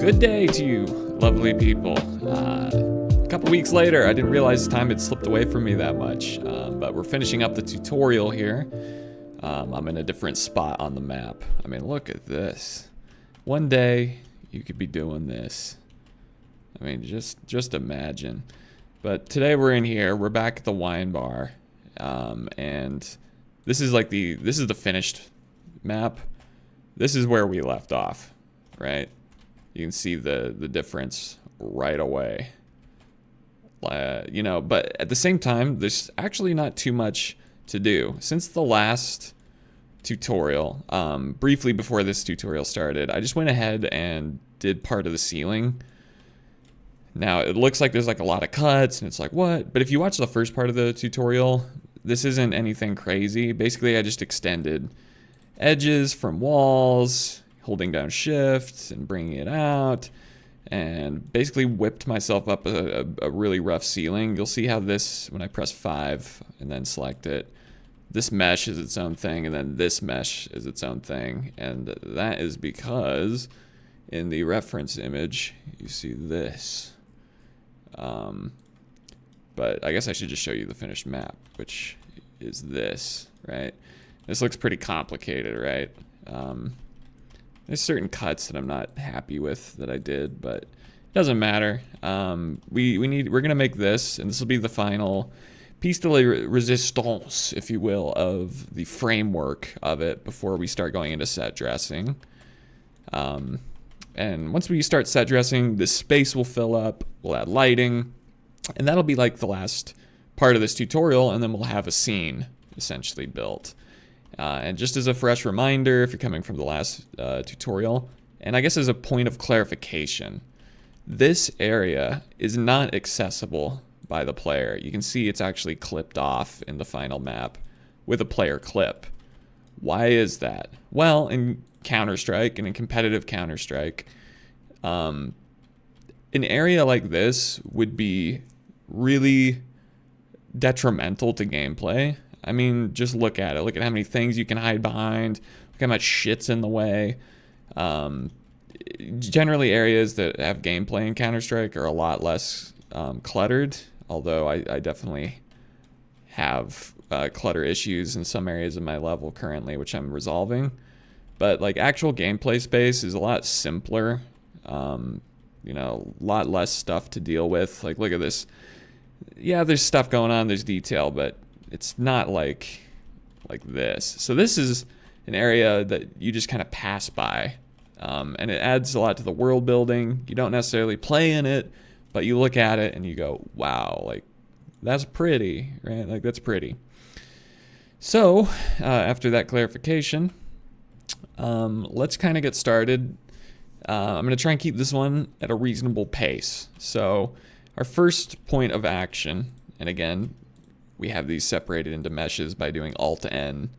Good day to you, lovely people. A couple weeks later, I didn't realize time had slipped away from me that much, but we're finishing up the tutorial here. I'm in a different spot on the map. I mean, look at this. One day, you could be doing this. I mean, just imagine. But today we're in here, we're back at the wine bar, and this is like this is the finished map. This is where we left off, right? You can see the difference right away. You know, but at the same time, there's actually not too much to do. Since the last tutorial, briefly before this tutorial started, I just went ahead and did part of the ceiling. Now, it looks like there's like a lot of cuts, and it's like, what? But if you watch the first part of the tutorial, this isn't anything crazy. Basically, I just extended edges from walls, holding down shift and bringing it out, and basically whipped myself up a really rough ceiling. You'll see how this, when I press 5 and then select it, this mesh is its own thing, and then this mesh is its own thing. And that is because in the reference image, you see this. But I guess I should just show you the finished map, which is this, right? This looks pretty complicated, right? There's certain cuts that I'm not happy with that I did, but it doesn't matter. We're gonna make this, and this will be the final piece de resistance, if you will, of the framework of it before we start going into set dressing. And once we start set dressing, the space will fill up, we'll add lighting, and that'll be like the last part of this tutorial, and then we'll have a scene essentially built. And just as a fresh reminder, if you're coming from the last tutorial, and I guess as a point of clarification, this area is not accessible by the player. You can see it's actually clipped off in the final map with a player clip. Why is that? Well, in Counter-Strike and in competitive Counter-Strike, an area like this would be really detrimental to gameplay. I mean, just look at it. Look at how many things you can hide behind. Look how much shit's in the way. Generally, areas that have gameplay in Counter-Strike are a lot less cluttered, although I definitely have clutter issues in some areas of my level currently, which I'm resolving. But like actual gameplay space is a lot simpler. You know, a lot less stuff to deal with. Like, look at this. Yeah, there's stuff going on, there's detail, but it's not like this. So this is an area that you just kind of pass by, and it adds a lot to the world building. You don't necessarily play in it, but you look at it and you go, wow, like that's pretty, right? Like that's pretty. So after that clarification, let's kind of get started. I'm going to try and keep this one at a reasonable pace. So our first point of action, and again, we have these separated into meshes by doing Alt-N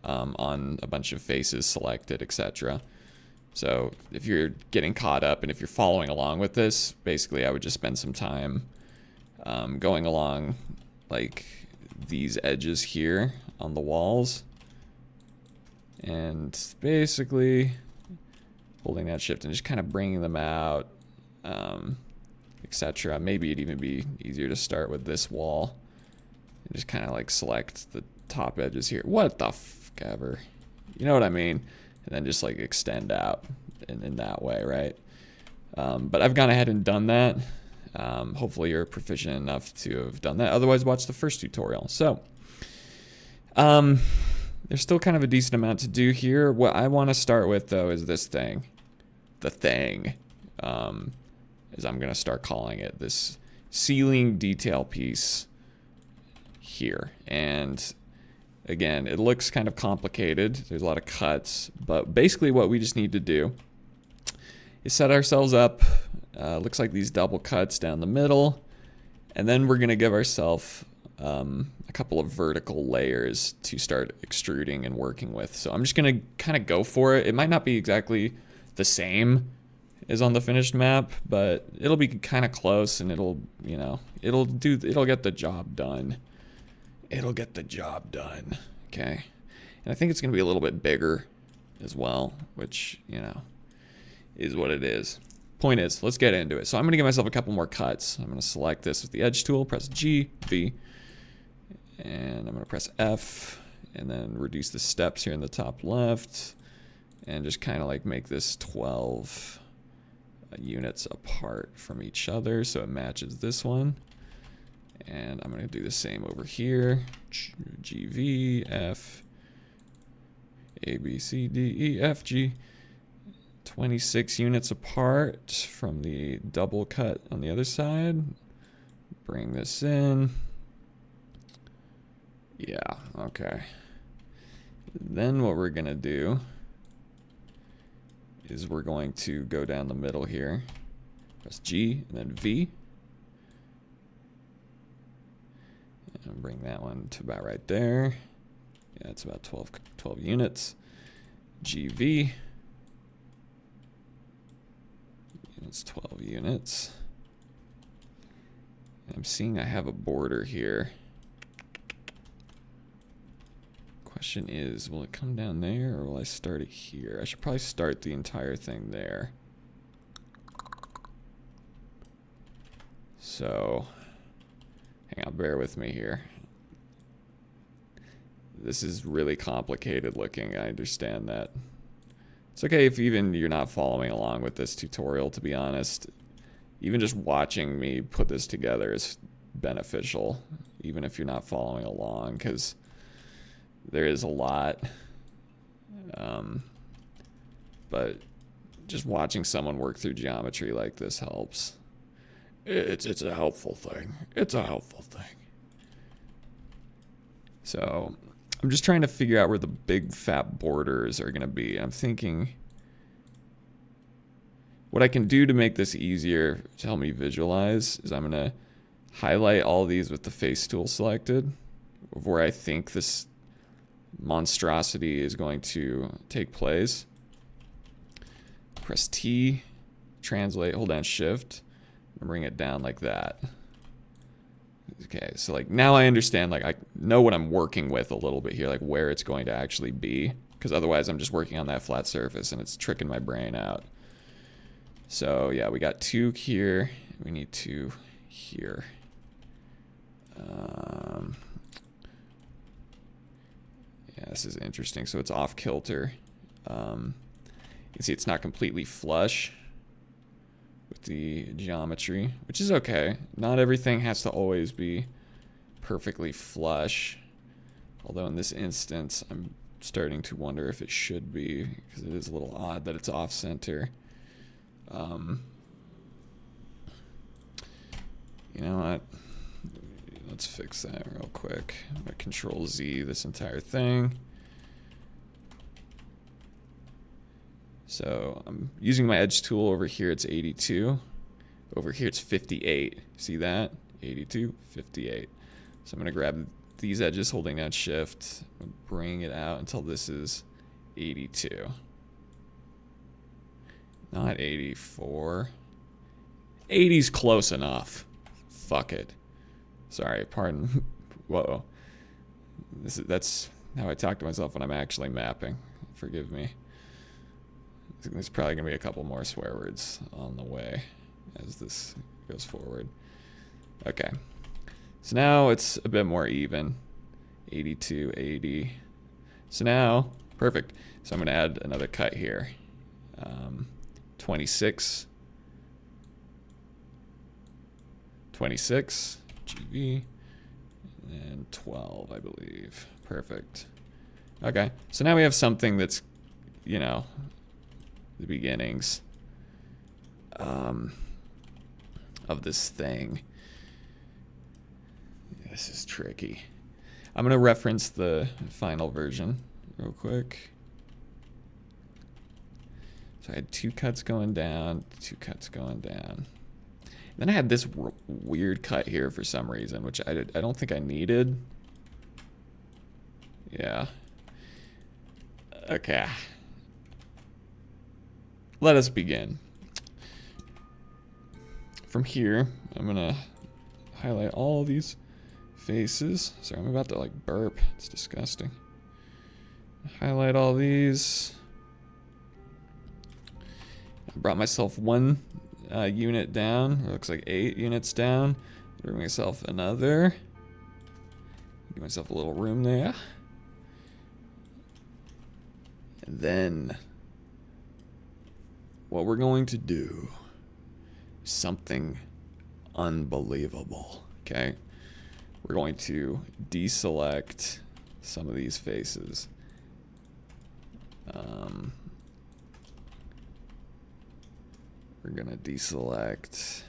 on a bunch of faces selected, etc. So if you're getting caught up and if you're following along with this, basically I would just spend some time going along like these edges here on the walls, and basically holding that shift and just kind of bringing them out, etc. Maybe it'd even be easier to start with this wall. Just kind of like select the top edges here. What the fuck ever. You know what I mean? And then just like extend out in that way, right? But I've gone ahead and done that. Hopefully you're proficient enough to have done that. Otherwise, watch the first tutorial. So, there's still kind of a decent amount to do here. What I want to start with, though, is this thing. The thing. Is I'm going to start calling it this ceiling detail piece here. And again, it looks kind of complicated. There's a lot of cuts, but basically what we just need to do is set ourselves up. Looks like these double cuts down the middle, and then we're going to give ourselves a couple of vertical layers to start extruding and working with. So I'm just going to kind of go for it. It might not be exactly the same as on the finished map, but it'll be kind of close, and it'll, you know, it'll get the job done. It'll get the job done, okay? And I think it's going to be a little bit bigger as well, which, you know, is what it is. point is, let's get into it. So I'm going to give myself a couple more cuts. I'm going to select this with the edge tool, press G, V, and I'm going to press F, and then reduce the steps here in the top left, and just kind of like make this 12 units apart from each other so it matches this one. And I'm going to do the same over here. G, V, F, A, B, C, D, E, F, G. 26 units apart from the double cut on the other side. Bring this in. Yeah, okay. Then what we're going to do is we're going to go down the middle here. Press G and then V. And bring that one to about right there. Yeah, it's about 12 units. GV. It's 12 units. I'm seeing I have a border here. Question is, will it come down there or will I start it here? I should probably start the entire thing there. So, hang on, bear with me here. This is really complicated looking, I understand that. It's okay if even you're not following along with this tutorial, to be honest. Even just watching me put this together is beneficial, even if you're not following along, because there is a lot. But just watching someone work through geometry like this helps. It's a helpful thing. It's a helpful thing. So I'm just trying to figure out where the big fat borders are going to be. I'm thinking what I can do to make this easier to help me visualize is I'm going to highlight all these with the face tool selected of where I think this monstrosity is going to take place. Press T, translate, hold down Shift, and bring it down like that. Okay, so like now I understand, like I know what I'm working with a little bit here, like where it's going to actually be, because otherwise I'm just working on that flat surface and it's tricking my brain out. So yeah, we got 2 here, we need 2 here. Yeah, this is interesting. So it's off kilter. You can see it's not completely flush with the geometry, which is okay. Not everything has to always be perfectly flush. Although in this instance, I'm starting to wonder if it should be, because it is a little odd that it's off center. You know what? Let's fix that real quick. I'm gonna Control Z this entire thing. So I'm using my edge tool over here, it's 82. Over here it's 58. See that? 82, 58. So I'm gonna grab these edges holding down Shift, bring it out until this is 82. Not 84. 80's close enough. Fuck it. Sorry, pardon. Whoa. That's how I talk to myself when I'm actually mapping. Forgive me. There's probably going to be a couple more swear words on the way as this goes forward. Okay. So now it's a bit more even. 82, 80. So now, perfect. So I'm going to add another cut here. 26. 26. GV. And 12, I believe. Perfect. Okay. So now we have something that's, you know, the beginnings of this thing. This is tricky. I'm going to reference the final version real quick. So I had 2 cuts going down, 2 cuts going down. Then I had this weird cut here for some reason, which I don't think I needed. Yeah. Okay. Let us begin. From here, I'm gonna highlight all these faces. Sorry, I'm about to like burp. It's disgusting. Highlight all these. I brought myself one unit down. It looks like 8 units down. Bring myself another. Give myself a little room there. And then what we're going to do is something unbelievable, okay? We're going to deselect some of these faces. We're gonna deselect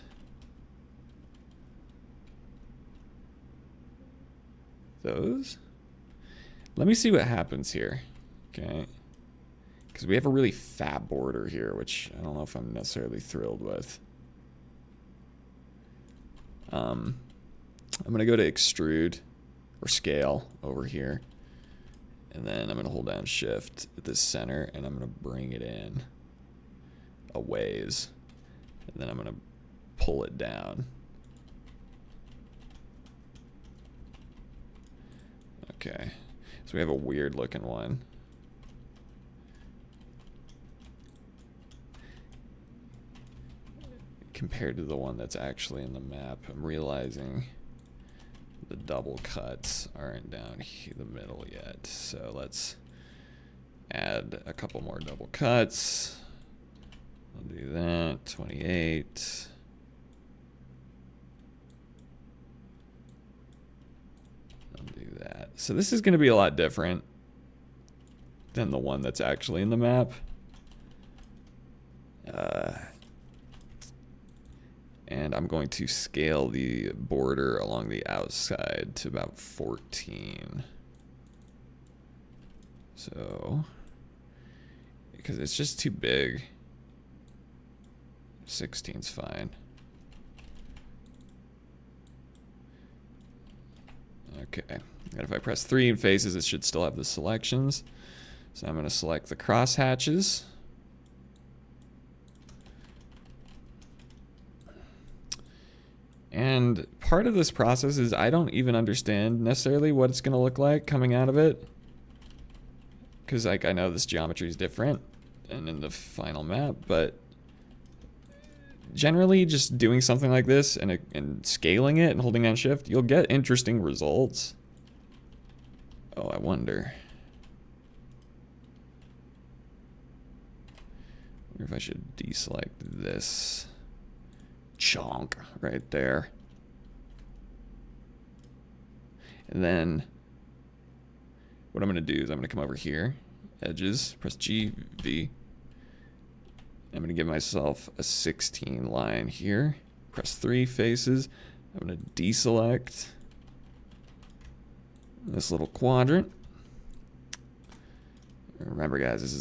those. Let me see what happens here, okay? Because we have a really fat border here, which I don't know if I'm necessarily thrilled with. I'm gonna go to extrude or scale over here, and then I'm gonna hold down shift at the center, and I'm gonna bring it in a ways, and then I'm gonna pull it down. Okay, so we have a weird looking one. Compared to the one that's actually in the map, I'm realizing the double cuts aren't down the middle yet. So let's add a couple more double cuts. I'll do that, 28. I'll do that. So this is going to be a lot different than the one that's actually in the map. And I'm going to scale the border along the outside to about 14. So, because it's just too big. 16's fine. Okay, and if I press 3 in faces, it should still have the selections. So I'm going to select the cross hatches. And part of this process is I don't even understand necessarily what it's going to look like coming out of it. Because like I know this geometry is different and in the final map, but generally just doing something like this and scaling it and holding down shift, you'll get interesting results. Oh, I wonder if I should deselect this chunk right there. And then what I'm going to do is I'm going to come over here, edges, press G, V. I'm going to give myself a 16 line here. Press 3 faces. I'm going to deselect this little quadrant. Remember, guys, this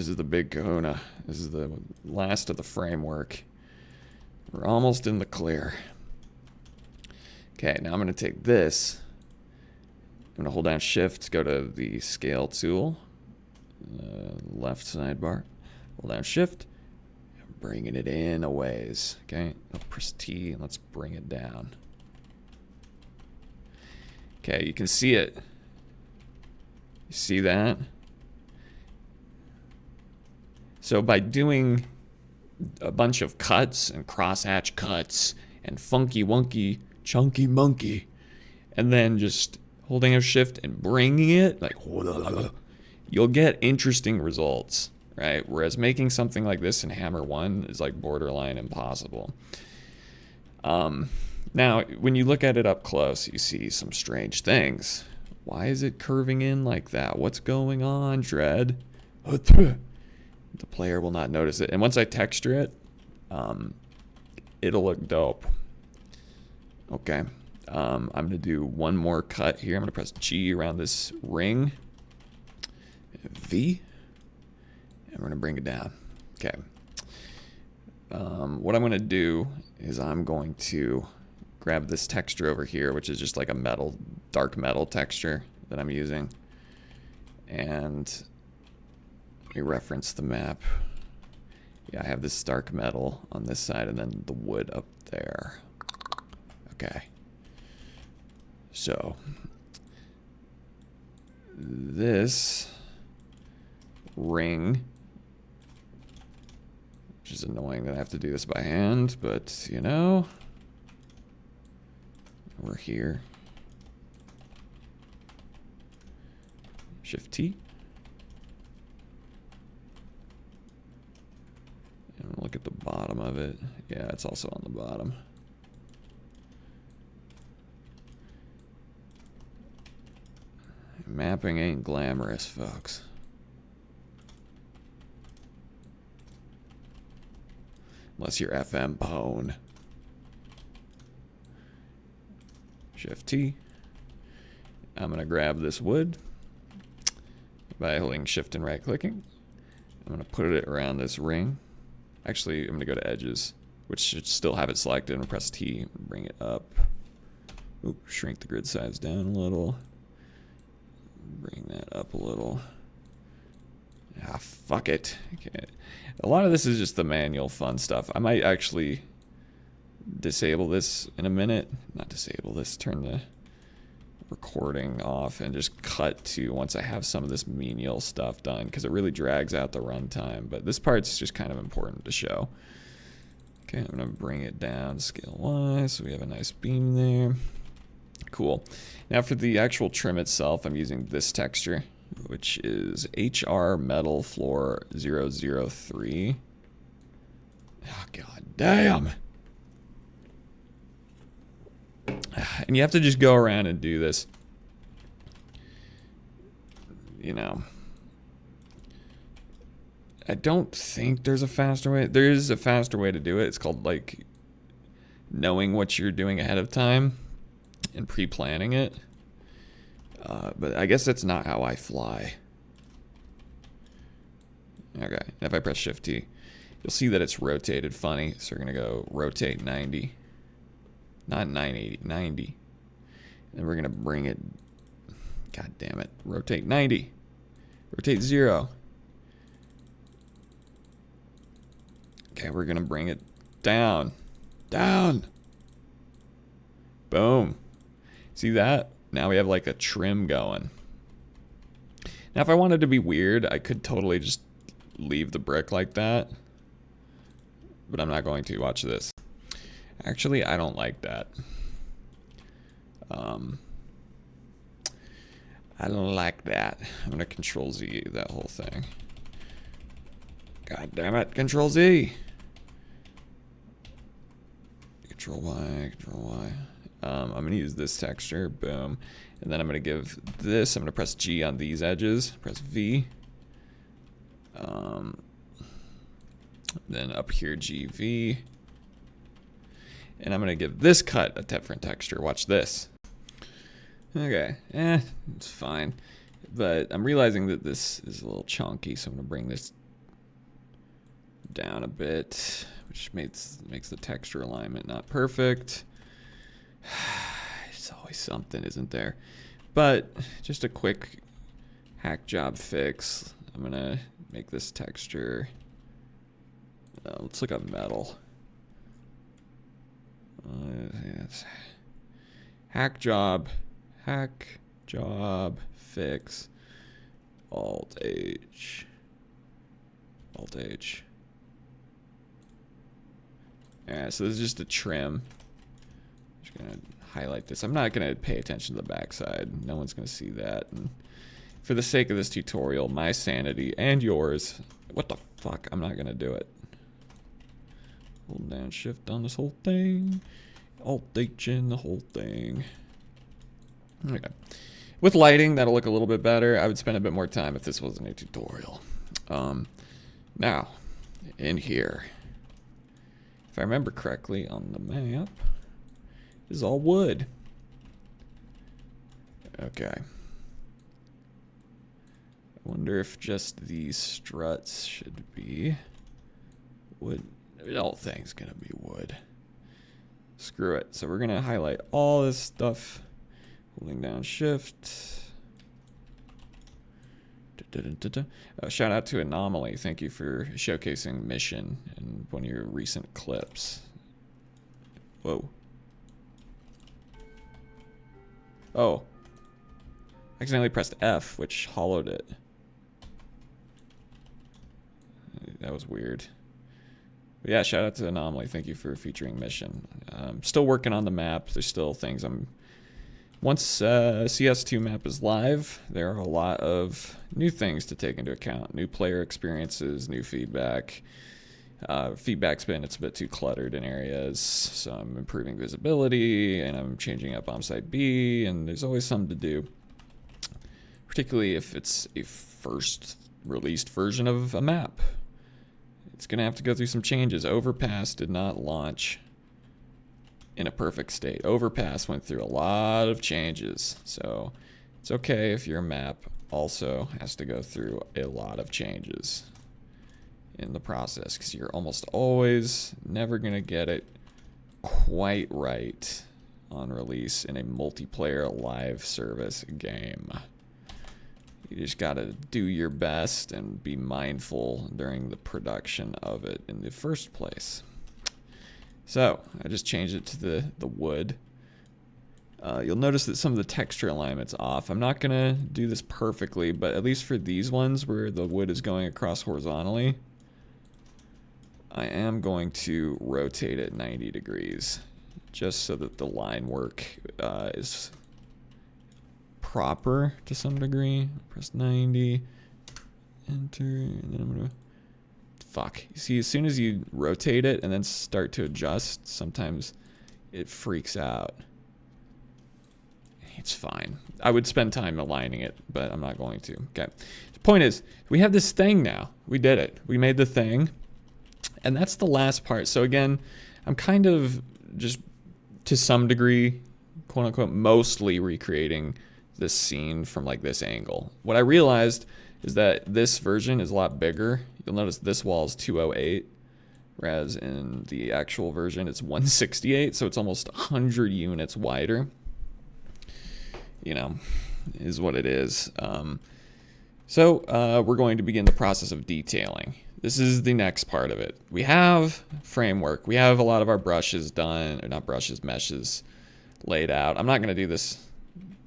is the big kahuna. This is the last of the framework. We're almost in the clear. Okay, now I'm going to take this. I'm going to hold down shift, go to the scale tool, left sidebar, hold down shift, and bringing it in a ways. Okay, I'll press T and let's bring it down. Okay, you can see it. You see that? So by doing a bunch of cuts and crosshatch cuts and funky wonky chunky monkey, and then just holding a shift and bringing it like, you'll get interesting results, right? Whereas making something like this in Hammer 1 is like borderline impossible. Now, when you look at it up close, you see some strange things. Why is it curving in like that? What's going on, Dred? The player will not notice it. And once I texture it, it'll look dope. Okay. I'm going to do one more cut here. I'm going to press G around this ring. V. And we're going to bring it down. Okay. What I'm going to do is I'm going to grab this texture over here, which is just like a metal, dark metal texture that I'm using. And let me reference the map. Yeah, I have this dark metal on this side and then the wood up there. Okay. So this ring Which is annoying that I have to do this by hand, but you know, we're here. Shift T. And look at the bottom of it. Yeah, it's also on the bottom. Mapping ain't glamorous, folks. Unless you're FM Pwn. Shift T. I'm going to grab this wood by holding Shift and right clicking. I'm going to put it around this ring. Actually, I'm going to go to edges, which should still have it selected. I'm going to press T and bring it up. Oop, shrink the grid size down a little. Bring that up a little. Ah, fuck it. Okay. A lot of this is just the manual fun stuff. I might actually disable this in a minute. Not disable this, turn the recording off and just cut to once I have some of this menial stuff done, because it really drags out the runtime. But this part's just kind of important to show. Okay, I'm gonna bring it down scale-wise so we have a nice beam there. Cool. Now for the actual trim itself, I'm using this texture, which is HR Metal Floor 003. Oh, god damn. And you have to just go around and do this. You know. I don't think there's a faster way. There is a faster way to do it. It's called, like, knowing what you're doing ahead of time and pre-planning it. But I guess that's not how I fly. Okay, if I press Shift T, you'll see that it's rotated funny. So we're gonna go rotate 90. Not 980, 90. And we're gonna bring it, god damn it, rotate 90. Rotate 0. Okay, we're gonna bring it down. Down. Boom. See that? Now we have like a trim going. Now if I wanted to be weird, I could totally just leave the brick like that. But I'm not going to. Watch this. Actually, I don't like that. I don't like that. I'm going to Control Z that whole thing. God damn it. Control Z. Control Y. Control Y. I'm going to use this texture. Boom. And then I'm going to give this. I'm going to press G on these edges. Press V. Then up here, GV. And I'm going to give this cut a different texture. Watch this. Okay. It's fine. But I'm realizing that this is a little chunky, so I'm going to bring this down a bit, which makes the texture alignment not perfect. It's always something, isn't there? But just a quick hack job fix. I'm going to make this texture. Let's look up metal. Yes. Hack job fix, Alt H. Yeah, so this is just a trim. I'm just gonna highlight this. I'm not gonna pay attention to the backside. No one's gonna see that. And for the sake of this tutorial, my sanity and yours, what the fuck? I'm not gonna do it. Hold down Shift on this whole thing. Alt H in the whole thing. Okay. With lighting, that'll look a little bit better. I would spend a bit more time if this wasn't a tutorial. Now, in here, if I remember correctly on the map, this is all wood. Okay. I wonder if just these struts should be wood. The whole thing's gonna be wood. Screw it. So we're gonna highlight all this stuff, holding down Shift. Shout out to Anomaly. Thank you for showcasing Mission in one of your recent clips. Whoa. Oh. I accidentally pressed F, which hollowed it. That was weird. But yeah, shout out to Anomaly. Thank you for featuring mission. Still working on the map. There's still things Once CS2 map is live, there are a lot of new things to take into account. New player experiences, new feedback. Feedback's been it's a bit too cluttered in areas, so I'm improving visibility and I'm changing up bombsite B, and there's always something to do, particularly if it's a first released version of a map. It's gonna have to go through some changes. Overpass did not launch in a perfect state. Overpass went through a lot of changes, so it's okay if your map also has to go through a lot of changes in the process, because you're almost always never gonna get it quite right on release in a multiplayer live service game. You just gotta do your best and be mindful during the production of it in the first place. So I just changed it to the wood. You'll notice that some of the texture alignment's off. I'm not gonna do this perfectly, but at least for these ones where the wood is going across horizontally, I am going to rotate it 90 degrees just so that the line work is proper to some degree. Press 90, enter, and then I'm gonna, fuck. You see, as soon as you rotate it and then start to adjust, sometimes it freaks out. It's fine. I would spend time aligning it, but I'm not going to. Okay. The point is, we have this thing now. We did it. We made the thing. And that's the last part. So again, I'm kind of just to some degree, quote unquote, mostly recreating this scene from like this angle. What I realized is that this version is a lot bigger. You'll notice this wall is 208, whereas in the actual version it's 168, so it's almost 100 units wider. You know, is what it is. So we're going to begin the process of detailing. This is the next part of it. We have framework. We have a lot of our brushes done, or not brushes, meshes laid out. I'm not going to do this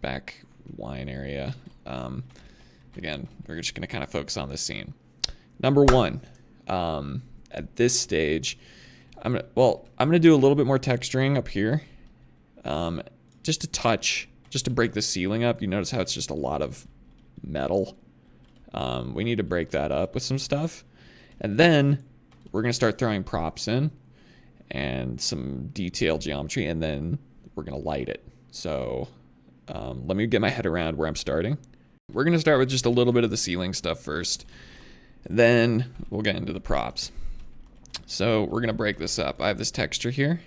back wine area. Again, we're just going to kind of focus on this scene. Number one, at this stage, I'm going to do a little bit more texturing up here. Just a touch, just to break the ceiling up. You notice how it's just a lot of metal. We need to break that up with some stuff. And then we're going to start throwing props in and some detail geometry, and then we're going to light it. So let me get my head around where I'm starting. We're going to start with just a little bit of the ceiling stuff first. Then we'll get into the props. So we're going to break this up. I have this texture here,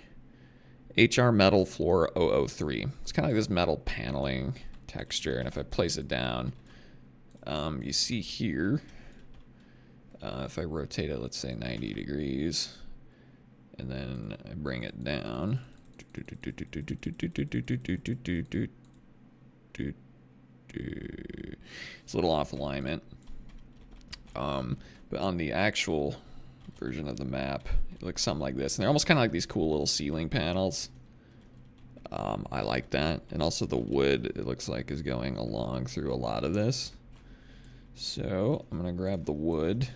HR Metal Floor 003. It's kind of like this metal paneling texture, and if I place it down, you see here, if I rotate it, let's say 90 degrees, and then I bring it down, it's a little off alignment, but on the actual version of the map, it looks something like this, and they're almost kind of like these cool little ceiling panels. I like that, and also the wood, it looks like, is going along through a lot of this. So I'm gonna grab the wood,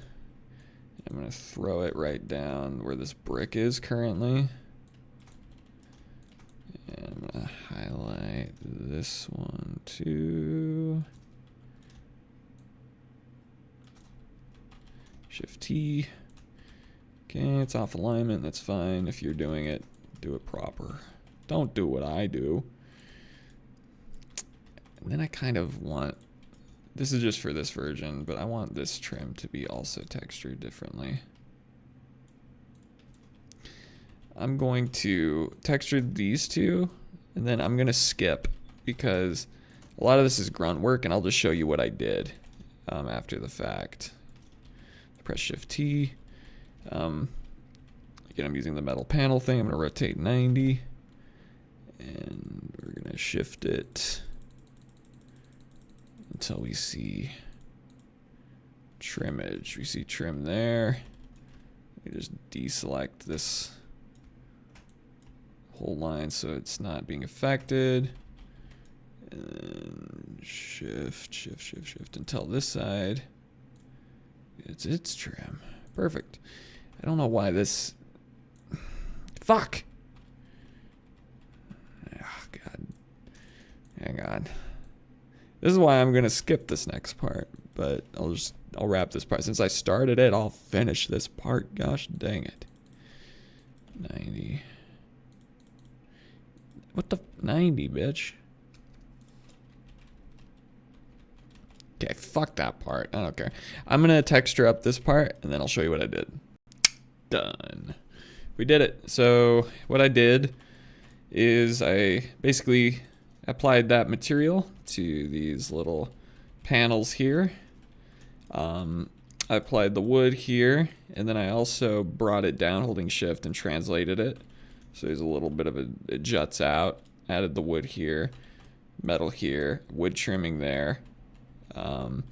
I'm gonna throw it right down where this brick is currently, and I'm gonna highlight this one too. Shift T. Okay, it's off alignment, that's fine. If you're doing it, do it proper. Don't do what I do. And then I kind of want, this is just for this version, but I want this trim to be also textured differently. I'm going to texture these two, and then I'm going to skip, because a lot of this is grunt work, and I'll just show you what I did after the fact. Press Shift T. Again, I'm using the metal panel thing. I'm going to rotate 90, and we're going to shift it until we see trimmage. We see trim there. We just deselect this whole line so it's not being affected. And shift until this side it's trim. Perfect. I don't know why this Fuck. Oh, God. Hang on. This is why I'm gonna skip this next part, but I'll wrap this part. Since I started it, I'll finish this part. Gosh dang it. 90. What the 90, bitch? Okay, fuck that part. I don't care. I'm gonna texture up this part and then I'll show you what I did. Done. We did it. So what I did is I basically applied that material to these little panels here. I applied the wood here, and then I also brought it down holding shift and translated it. So there's a little bit of it juts out. Added the wood here, metal here, wood trimming there. And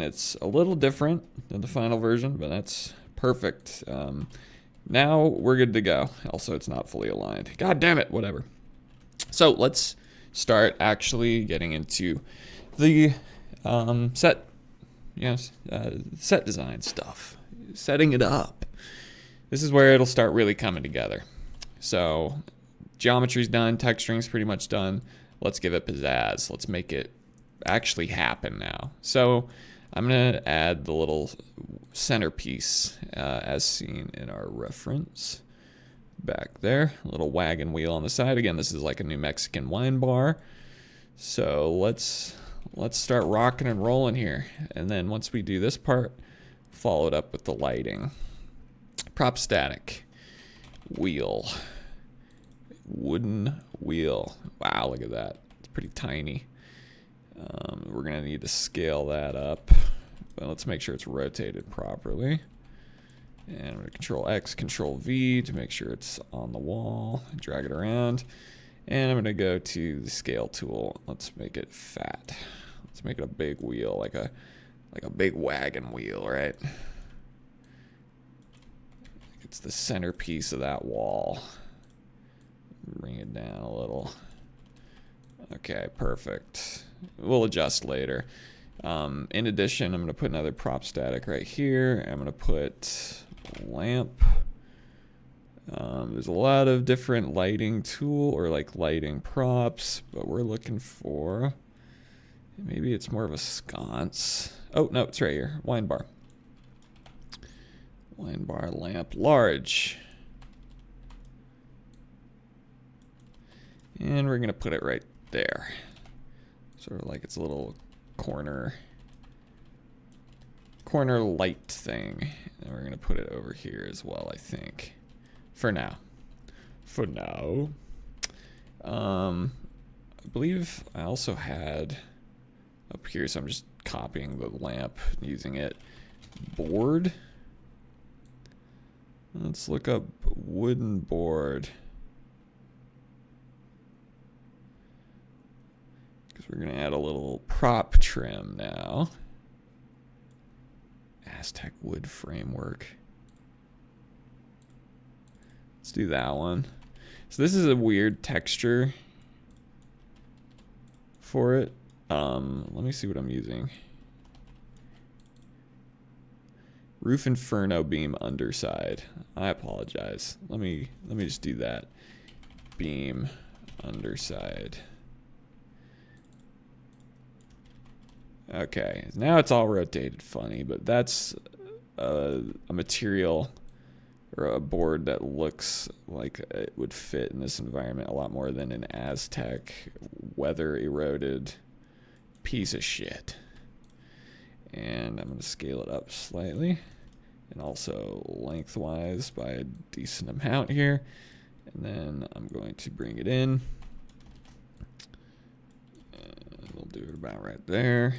it's a little different than the final version, but that's perfect. Now we're good to go. Also, it's not fully aligned. God damn it, whatever. So let's start actually getting into the set design stuff. Setting it up. This is where it'll start really coming together. So geometry's done, texturing's pretty much done. Let's give it pizzazz. Let's make it actually happen now. So I'm gonna add the little centerpiece as seen in our reference back there. A little wagon wheel on the side. Again, this is like a New Mexican wine bar. So let's start rocking and rolling here. And then once we do this part, follow it up with the lighting. Prop static. Wheel. Wooden wheel. Wow, look at that. It's pretty tiny. We're gonna need to scale that up. But let's make sure it's rotated properly. And I'm gonna Control X, Control V to make sure it's on the wall. Drag it around. And I'm gonna go to the scale tool. Let's make it fat. Let's make it a big wheel, like a big wagon wheel, right? It's the centerpiece of that wall. Bring it down a little. Okay, perfect. We'll adjust later. In addition, I'm gonna put another prop static right here. I'm gonna put lamp. There's a lot of different lighting tool or like lighting props, but we're looking for, maybe it's more of a sconce. Oh, no, it's right here. Wine bar. Wine bar lamp, large. And we're gonna put it right there. Sort of like it's a little corner light thing. And we're gonna put it over here as well, I think. For now. I believe I also had up here, so I'm just copying the lamp, using it. Board. Let's look up wooden board. Because we're gonna add a little prop trim now. Aztec wood framework. Let's do that one. So this is a weird texture for it. Let me see what I'm using. Roof Inferno beam underside. I apologize. Let me just do that. Beam underside. Okay, now it's all rotated funny, but that's a material or a board that looks like it would fit in this environment a lot more than an Aztec weather eroded piece of shit. And I'm going to scale it up slightly and also lengthwise by a decent amount here. And then I'm going to bring it in. And we'll do it about right there.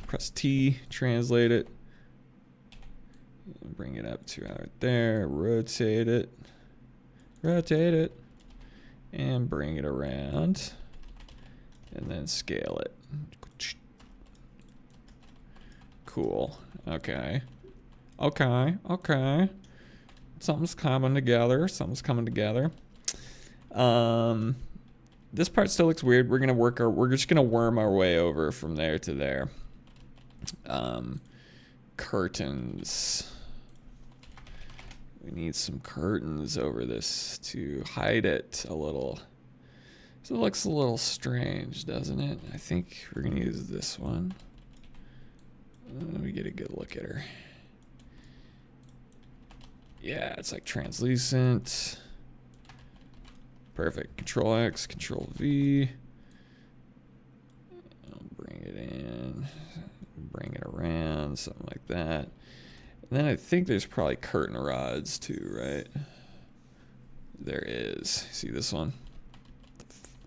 Press T, translate it. Bring it up to right there, rotate it, and bring it around, and then scale it. Cool. Okay. Something's coming together. This part still looks weird. We're just gonna worm our way over from there to there. Curtains. We need some curtains over this to hide it a little. So it looks a little strange, doesn't it? I think we're gonna use this one. Let me get a good look at her. Yeah, it's like translucent. Perfect. Control X, Control V. I'll bring it in, bring it around, something like that. And then I think there's probably curtain rods too, right? There is. See this one?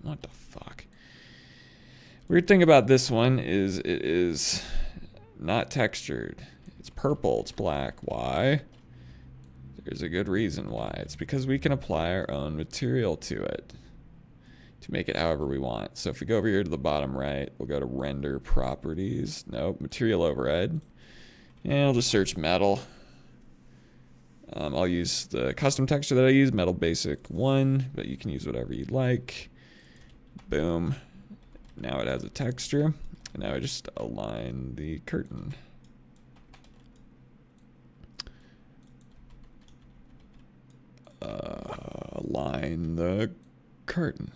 What the fuck? Weird thing about this one is it is not textured. It's purple, it's black. Why? There's a good reason why. It's because we can apply our own material to it to make it however we want. So if we go over here to the bottom right, we'll go to render properties. Nope, material override. And I'll just search metal. I'll use the custom texture that I use, metal basic 1, but you can use whatever you'd like. Boom. Now it has a texture. And now I just align the curtain. Align the curtain.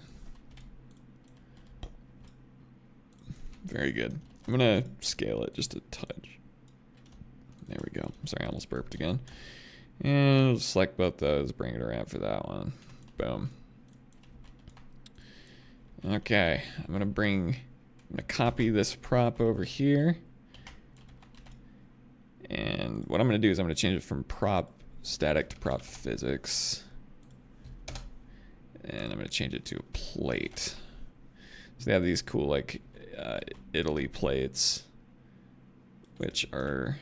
Very good. I'm gonna scale it just a touch. There we go. Sorry, I almost burped again. And I'll select both those, bring it around for that one. Boom. Okay, I'm gonna copy this prop over here. And what I'm gonna do is I'm gonna change it from prop static to prop physics. And I'm gonna change it to a plate. So they have these cool like Italy plates, which are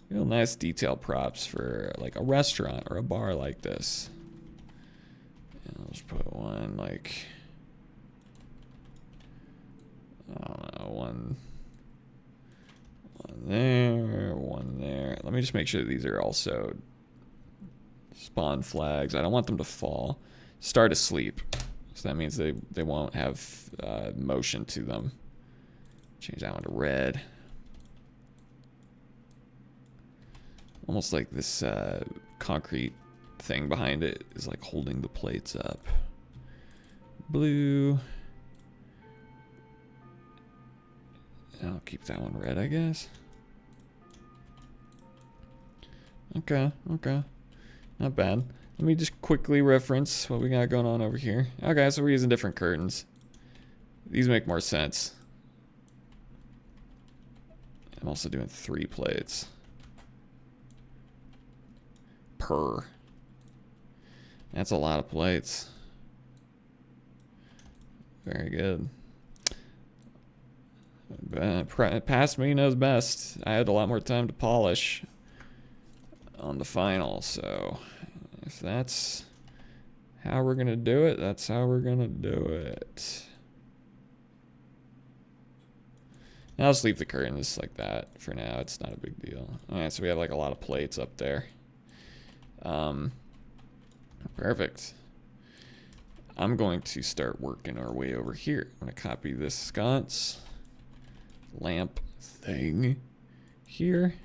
real nice detail props for like a restaurant or a bar like this. And I'll just put one like, I don't know, one there, one there. Let me just make sure that these are also spawn flags. I don't want them to fall. Start asleep. So that means they won't have motion to them. Change that one to red. Almost like this concrete thing behind it is like holding the plates up. Blue. I'll keep that one red, I guess. Okay, okay. Not bad. Let me just quickly reference what we got going on over here. Okay, so we're using different curtains. These make more sense. I'm also doing 3 plates. Per. That's a lot of plates. Very good. Past me knows best. I had a lot more time to polish on the final, so if that's how we're gonna do it, that's how we're gonna do it. And I'll just leave the curtains like that for now. It's not a big deal. Alright, so we have like a lot of plates up there. Perfect. I'm going to start working our way over here. I'm gonna copy this sconce lamp thing here,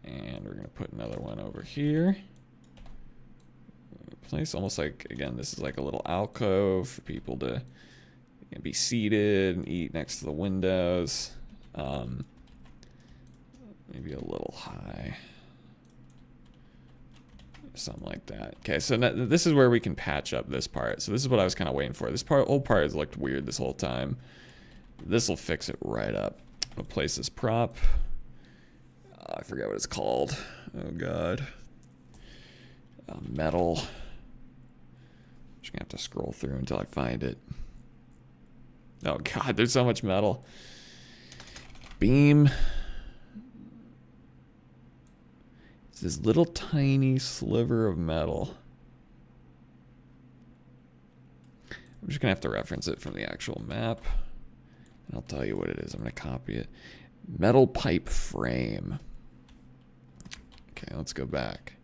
and we're gonna put another one over here. Place almost like, again, this is like a little alcove for people to be seated and eat next to the windows. Maybe a little high, something like that. Okay, so this is where we can patch up this part. So this is what I was kind of waiting for. This whole part has looked weird this whole time. This will fix it right up. I'll place this prop. I forget what it's called. Oh god. Metal. Just gonna have to scroll through until I find it. Oh god, there's so much metal. Beam. It's this little tiny sliver of metal. I'm just gonna have to reference it from the actual map. And I'll tell you what it is. I'm gonna copy it. Metal pipe frame. Okay, let's go back.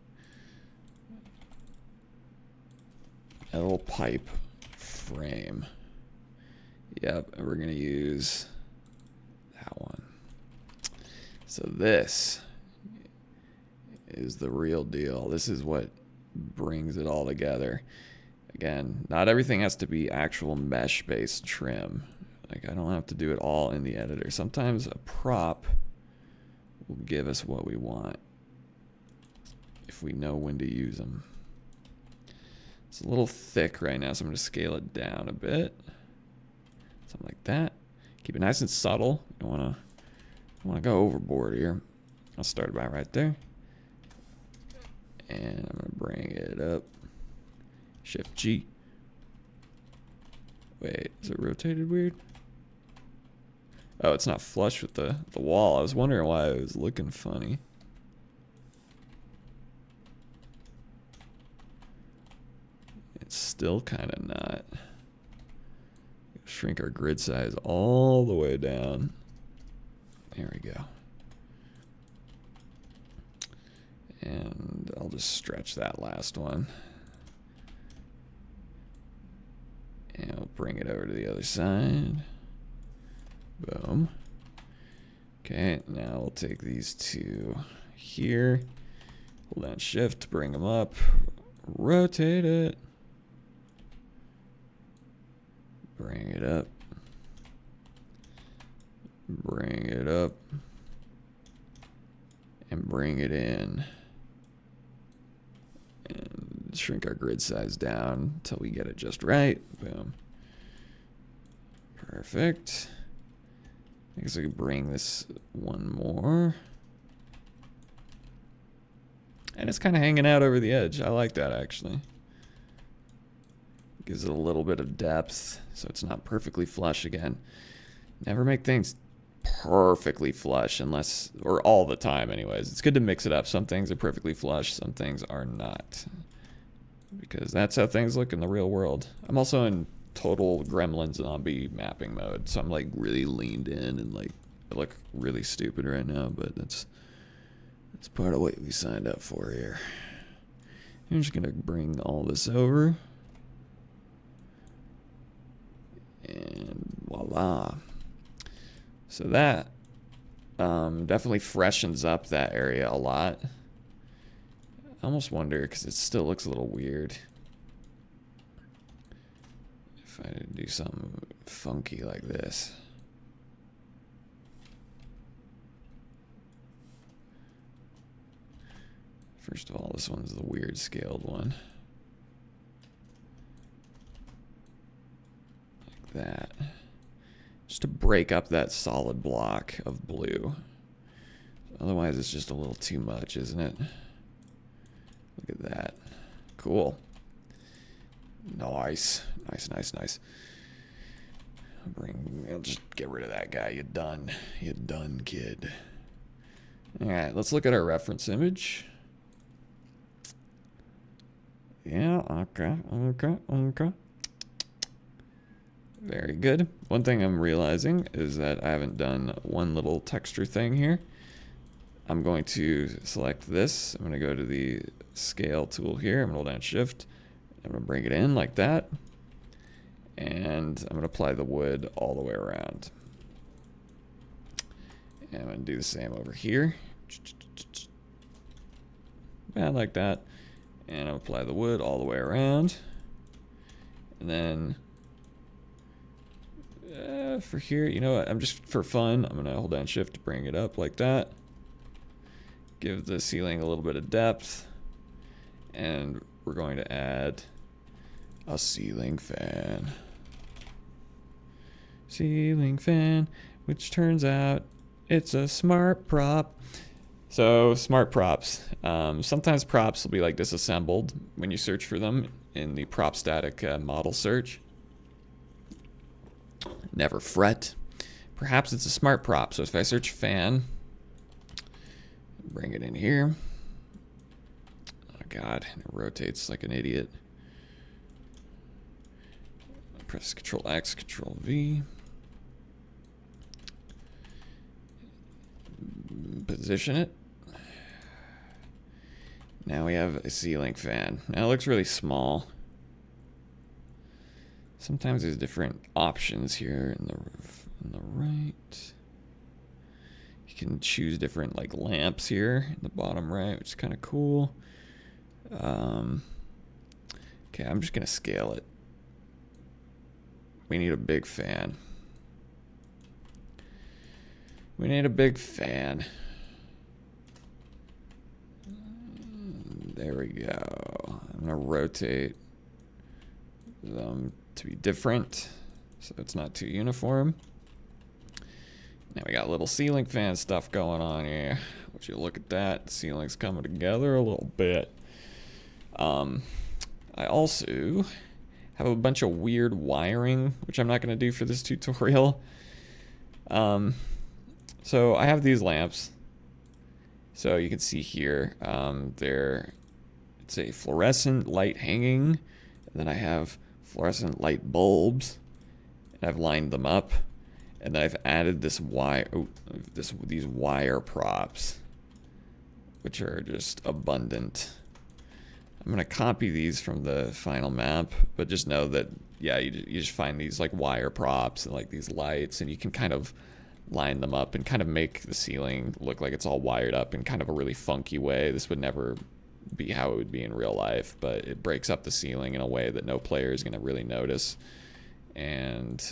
Metal pipe frame. Yep, and we're gonna use that one. So this is the real deal. This is what brings it all together. Again, not everything has to be actual mesh-based trim. Like, I don't have to do it all in the editor. Sometimes a prop will give us what we want if we know when to use them. It's a little thick right now, so I'm going to scale it down a bit. Something like that. Keep it nice and subtle. You don't want to go overboard here. I'll start about right there. And I'm going to bring it up. Shift G. Wait, is it rotated weird? Oh, it's not flush with the wall. I was wondering why it was looking funny. It's still kind of not. Shrink our grid size all the way down. There we go. And I'll just stretch that last one. And I'll bring it over to the other side. Boom. Okay, now we'll take these two here. Hold down shift to bring them up. Rotate it. Bring it up. Bring it up. And bring it in. And shrink our grid size down until we get it just right. Boom. Perfect. I guess I could bring this one more. And it's kind of hanging out over the edge. I like that, actually. Gives it a little bit of depth, so it's not perfectly flush again. Never make things perfectly flush unless, or all the time anyways. It's good to mix it up. Some things are perfectly flush, some things are not. Because that's how things look in the real world. I'm also in total gremlin zombie mapping mode, so I'm like really leaned in and like I look really stupid right now, but that's part of what we signed up for here. I'm just gonna bring all this over. And voila. So that definitely freshens up that area a lot. I almost wonder, because it still looks a little weird, if I do something funky like this. First of all, this one's the weird scaled one. Like that. Just to break up that solid block of blue. Otherwise, it's just a little too much, isn't it? Look at that. Cool. Nice. Nice, nice, nice. I'll just get rid of that guy. You're done. You're done, kid. Alright, let's look at our reference image. Yeah, okay. Very good. One thing I'm realizing is that I haven't done one little texture thing here. I'm going to select this. I'm going to go to the scale tool here. I'm going to hold down shift. I'm going to bring it in like that. And I'm going to apply the wood all the way around. And I'm going to do the same over here. About like that. And I'll apply the wood all the way around. And then for here, you know what? I'm just for fun. I'm going to hold down shift to bring it up like that. Give the ceiling a little bit of depth. And we're going to add a ceiling fan. Ceiling fan, which turns out it's a smart prop. So smart props. Sometimes props will be like disassembled when you search for them in the prop static model search. Never fret. Perhaps it's a smart prop. So if I search fan, bring it in here. Oh God, it rotates like an idiot. Press Control X, Control V. Position it. Now we have a ceiling fan. Now it looks really small. Sometimes there's different options here in the right. You can choose different like lamps here in the bottom right, which is kind of cool. Okay, I'm just gonna scale it. We need a big fan. We need a big fan. There we go. I'm gonna rotate them to be different, so it's not too uniform. Now we got little ceiling fan stuff going on here. Would you look at that? The ceiling's coming together a little bit. I also have a bunch of weird wiring, which I'm not going to do for this tutorial. So I have these lamps. So you can see here, it's a fluorescent light hanging, and then I have fluorescent light bulbs, and I've lined them up, and then I've added this these wire props, which are just abundant. I'm gonna copy these from the final map, but just know that, yeah, you just find these like wire props and like these lights, and you can kind of line them up and kind of make the ceiling look like it's all wired up in kind of a really funky way. This would never be how it would be in real life, but it breaks up the ceiling in a way that no player is gonna really notice. And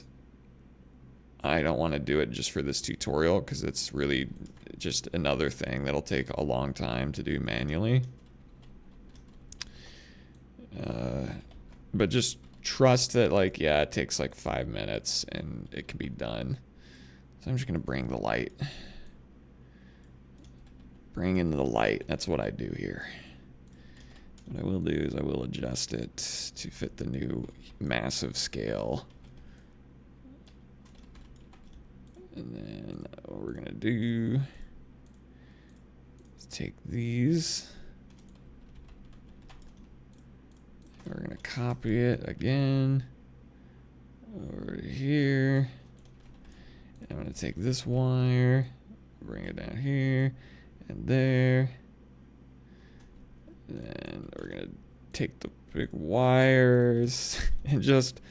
I don't want to do it just for this tutorial because it's really just another thing that'll take a long time to do manually. But just trust that, like, yeah, it takes like 5 minutes and it can be done. So I'm just gonna bring the light. Bring in the light. That's what I do here. What I will do is I will adjust it to fit the new massive scale. And then what we're gonna do is take these. We're gonna copy it again over here. And I'm gonna take this wire, bring it down here and there. And we're gonna take the big wires and just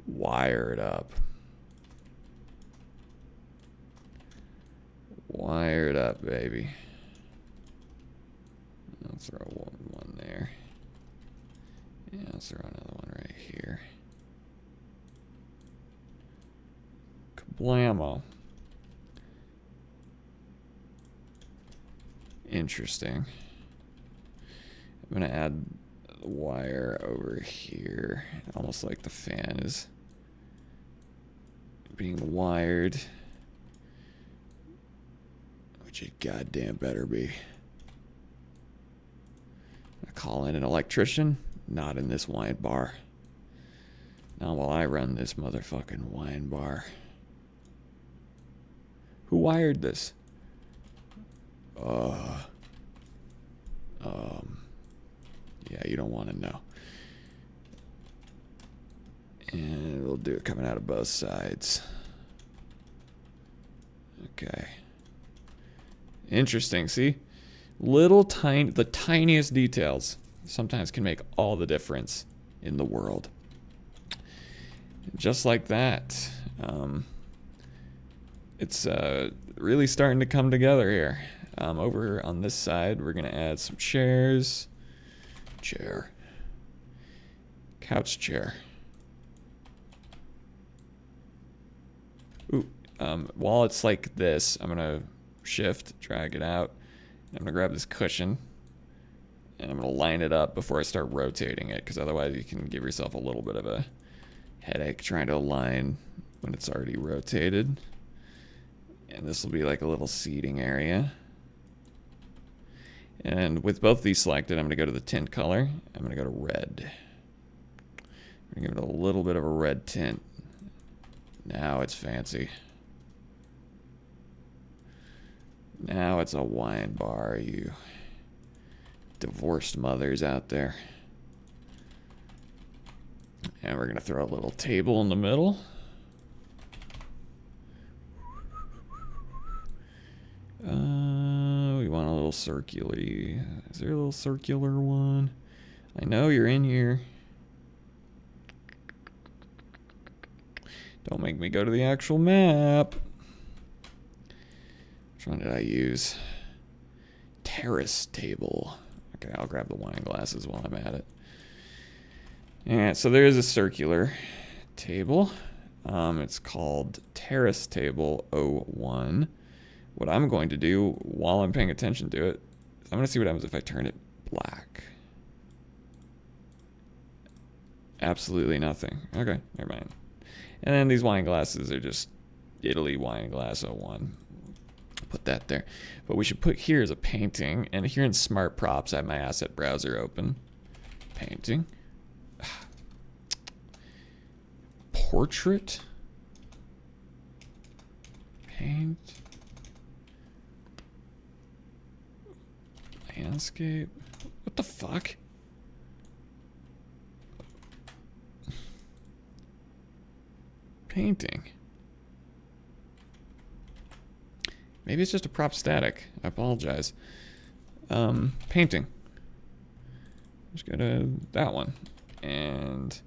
wire it up. Wire it up, baby. I'll throw one there. Yeah, I'll throw another one right here. Kablamo. Interesting. I'm gonna add the wire over here, almost like the fan is being wired, which it goddamn better be. I call in an electrician. Not in this wine bar. Not while I run this motherfucking wine bar. Who wired this? Yeah, you don't want to know. And we'll do it coming out of both sides. Okay. Interesting, see? The tiniest details sometimes can make all the difference in the world. Just like that. It's really starting to come together here. Over on this side, we're gonna add some chairs. Couch chair. Ooh, while it's like this, I'm gonna shift, drag it out. I'm gonna grab this cushion, and I'm gonna line it up before I start rotating it, because otherwise you can give yourself a little bit of a headache trying to align when it's already rotated. And this will be like a little seating area. And with both these selected, I'm gonna go to the tint color. I'm gonna go to red. I'm gonna give it a little bit of a red tint. Now it's fancy. Now it's a wine bar, you divorced mothers out there. And we're gonna throw a little table in the middle. We want a little circular. Is there a little circular one? I know you're in here. Don't make me go to the actual map. I'm one did I use? Terrace table. Okay, I'll grab the wine glasses while I'm at it. And so there is a circular table. It's called Terrace Table 01. What I'm going to do while I'm paying attention to it, I'm going to see what happens if I turn it black. Absolutely nothing. Okay, never mind. And then these wine glasses are just Italy wine glass 01. Put that there. But we should put here as a painting. And here in Smart Props, I have my asset browser open. Painting. Portrait. Paint. Landscape. What the fuck? Painting. Maybe it's just a prop static. I apologize. Painting. Just go to that one and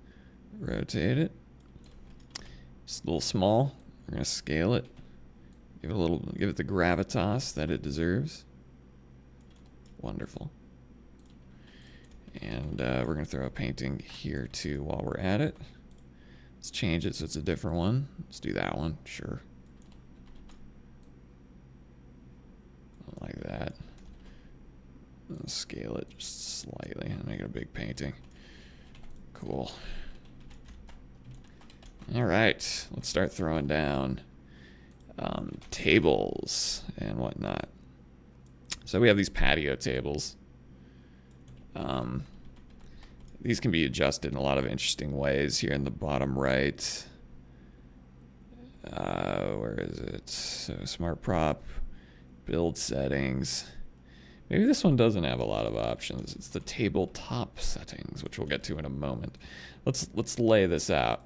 rotate it. It's a little small. We're gonna scale it. Give it the gravitas that it deserves. Wonderful. And we're gonna throw a painting here too while we're at it. Let's change it so it's a different one. Let's do that one, sure. Like that. Let's scale it just slightly and make it a big painting. Cool. All right, let's start throwing down tables and whatnot. So we have these patio tables. These can be adjusted in a lot of interesting ways. Here in the bottom right, where is it? So Smart Prop, build settings. Maybe this one doesn't have a lot of options. It's the tabletop settings, which we'll get to in a moment. Let's lay this out.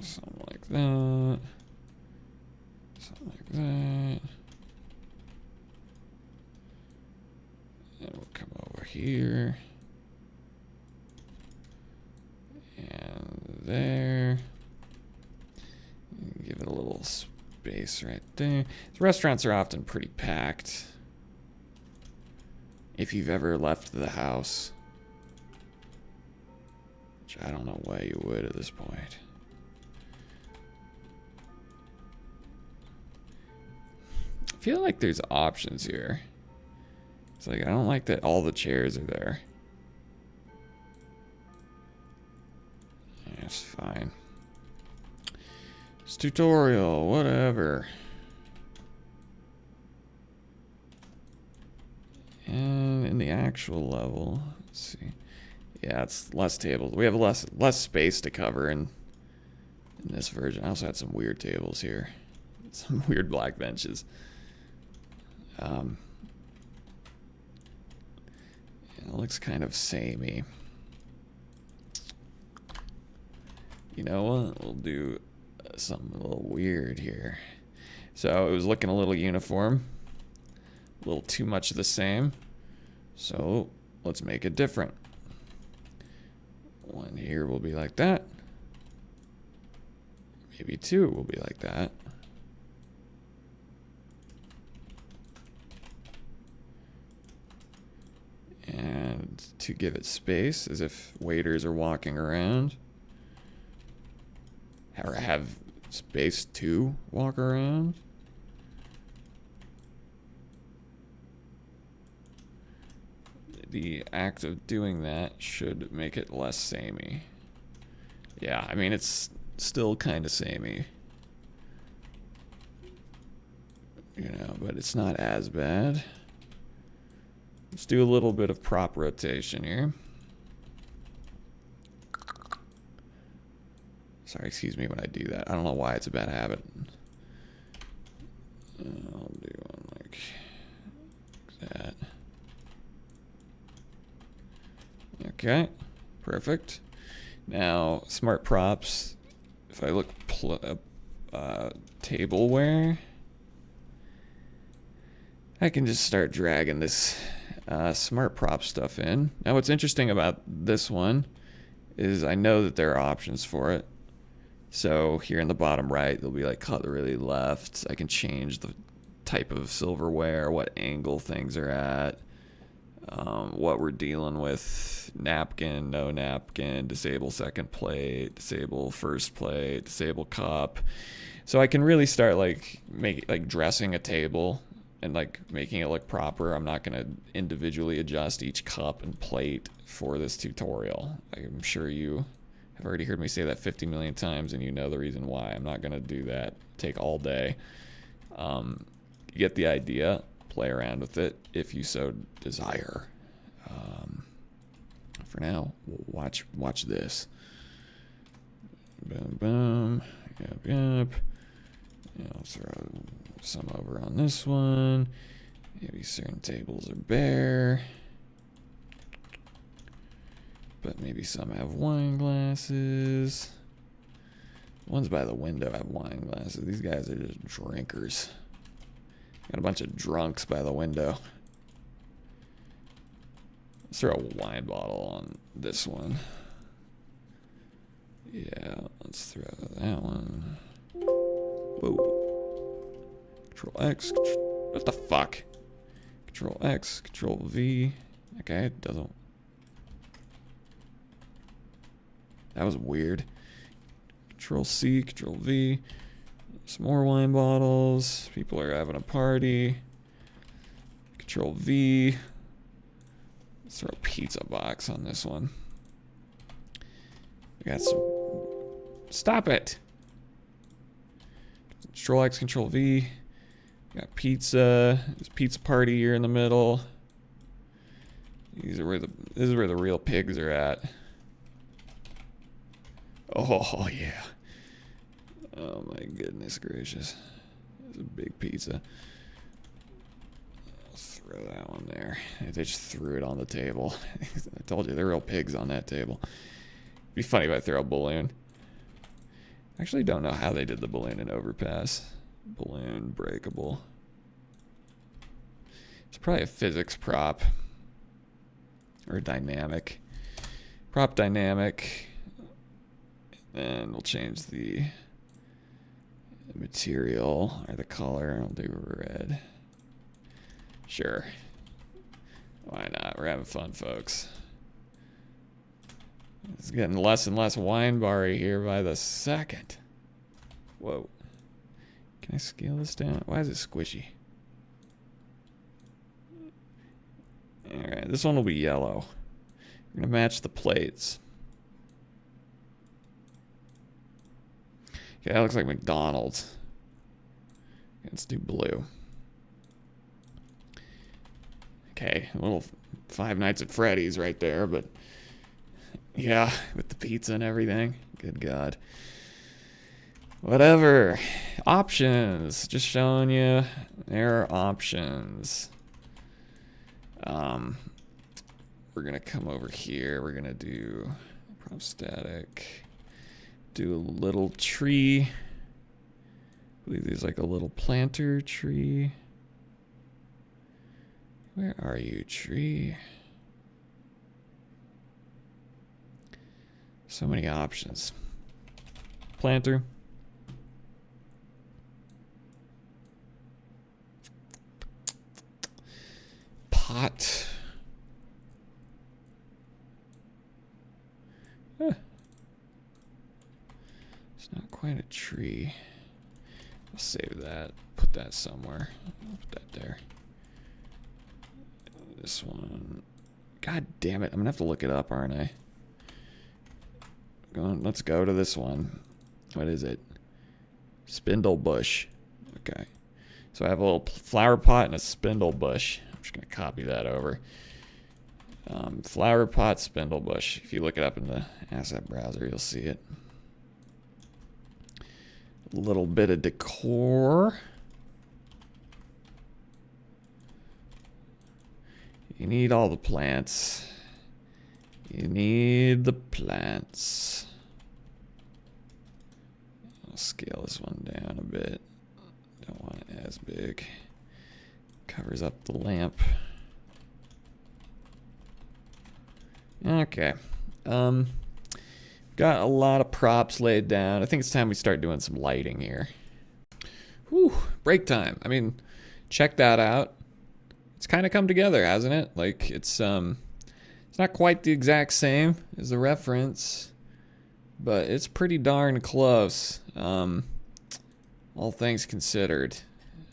Something like that. Something like that. And we'll come over here. And there. Give it a little space right there. The restaurants are often pretty packed. If you've ever left the house. Which I don't know why you would at this point. I feel like there's options here. It's like, I don't like that all the chairs are there. That's fine. It's tutorial, whatever. And in the actual level, let's see. Yeah, it's less tables. We have less space to cover in this version. I also had some weird tables here. Some weird black benches. It looks kind of samey. You know what? We'll do something a little weird here. So it was looking a little uniform. A little too much of the same. So let's make it different. One here will be like that. Maybe two will be like that. And to give it space, as if waiters are walking around. Or have space to walk around. The act of doing that should make it less samey. Yeah, I mean, it's still kind of samey. You know, but it's not as bad. Let's do a little bit of prop rotation here. Sorry, excuse me when I do that. I don't know why it's a bad habit. I'll do one like that. Okay, perfect. Now, smart props. If I look tableware, I can just start dragging this smart prop stuff in. Now, what's interesting about this one is I know that there are options for it. So here in the bottom right, there'll be like cutlery left. I can change the type of silverware, what angle things are at, what we're dealing with, napkin, no napkin, disable second plate, disable first plate, disable cup. So I can really start like dressing a table and like making it look proper. I'm not gonna individually adjust each cup and plate for this tutorial. I'm sure you have already heard me say that 50 million times, and you know the reason why. I'm not gonna do that. Take all day. You get the idea. Play around with it if you so desire. For now, watch this. Boom, boom. Yep, yep. I'll throw some over on this one. Maybe certain tables are bare. But maybe some have wine glasses. Ones by the window have wine glasses. These guys are just drinkers. Got a bunch of drunks by the window. Let's throw a wine bottle on this one. Yeah, let's throw that one. Whoa. Control X. What the fuck? Control X, Control V. Okay, it doesn't. That was weird. Control C, Control V. Some more wine bottles. People are having a party. Control V. Let's throw a pizza box on this one. We got some. Stop it. Control X, Control V. We got pizza. There's pizza party here in the middle. This is where the real pigs are at. Oh yeah. Oh my goodness gracious. There's a big pizza. I'll throw that one there. They just threw it on the table. I told you, they're real pigs on that table. It'd be funny if I throw a balloon. I actually don't know how they did the balloon in Overpass. Balloon breakable. It's probably a physics prop. Or dynamic. Prop dynamic. And we'll change the material or the color. I'll do red. Sure. Why not? We're having fun, folks. It's getting less and less wine bar-y here by the second. Whoa. Can I scale this down? Why is it squishy? Alright, this one will be yellow. We're going to match the plates. Okay, that looks like McDonald's. Let's do blue. Okay, a little Five Nights at Freddy's right there, but yeah, with the pizza and everything. Good God. Whatever. Options. Just showing you there are options. We're gonna come over here. We're gonna do prop static. Do a little tree. I believe there's like a little planter tree. Where are you, tree? So many options. Planter. Pot. It's not quite a tree. I'll save that. Put that somewhere. I'll put that there. This one. God damn it. I'm going to have to look it up, aren't I? Let's go to this one. What is it? Spindle bush. Okay. So I have a little flower pot and a spindle bush. I'm just going to copy that over. Flower pot, spindle bush. If you look it up in the asset browser, you'll see it. A little bit of decor. You need all the plants. You need the plants. I'll scale this one down a bit. Don't want it as big. Covers up the lamp. Got a lot of props laid down. I think it's time we start doing some lighting here. Whew, break time. I mean, check that out. It's kind of come together, hasn't it? Like, it's not quite the exact same as the reference, but it's pretty darn close. All things considered.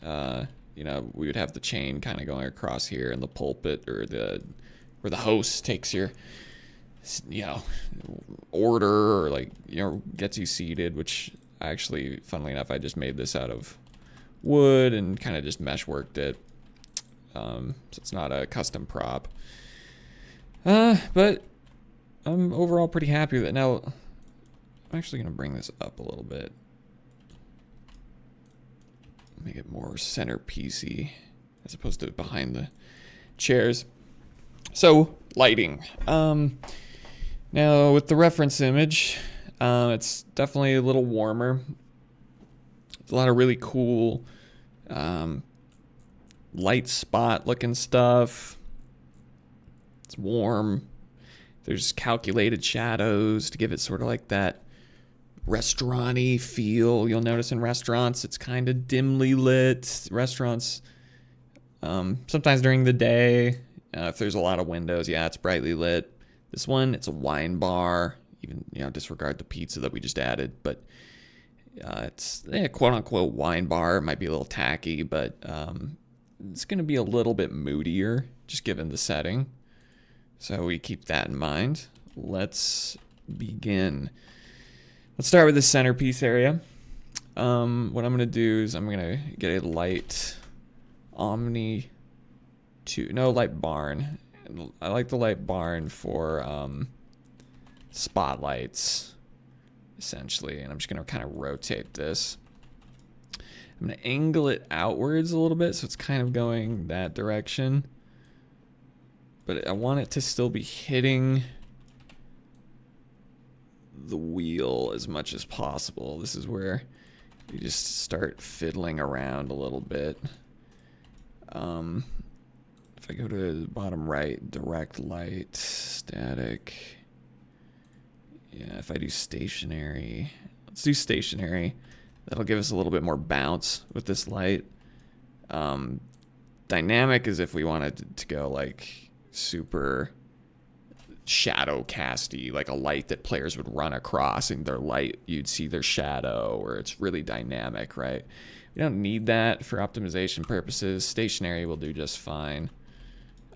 You know, we would have the chain kind of going across here, and the pulpit, or where the host takes your, you know, order, or like, you know, gets you seated, which actually, funnily enough, I just made this out of wood and kind of just mesh worked it. So it's not a custom prop. But I'm overall pretty happy with it. Now, I'm actually going to bring this up a little bit. Make it more centerpiecey as opposed to behind the chairs. So, lighting. Now, with the reference image, it's definitely a little warmer. There's a lot of really cool light spot looking stuff. It's warm. There's calculated shadows to give it sort of like that restaurant-y feel. You'll notice in restaurants it's kind of dimly lit. Restaurants, sometimes during the day, if there's a lot of windows, yeah, it's brightly lit. This one, it's a wine bar. Even, you know, disregard the pizza that we just added, but it's a quote-unquote wine bar. It might be a little tacky, but it's going to be a little bit moodier, just given the setting. So we keep that in mind. Let's begin. Let's start with the centerpiece area. What I'm going to do is I'm going to get a light light barn. I like the light barn for spotlights, essentially. And I'm just going to kind of rotate this. I'm going to angle it outwards a little bit, so it's kind of going that direction. But I want it to still be hitting the wheel as much as possible. This is where you just start fiddling around a little bit. If I go to the bottom right, direct light, static. Yeah, if I do stationary, let's do stationary. That'll give us a little bit more bounce with this light. Dynamic is if we wanted to go like super shadow casty, like a light that players would run across, and their light, you'd see their shadow, or it's really dynamic, right? We don't need that for optimization purposes. Stationary will do just fine.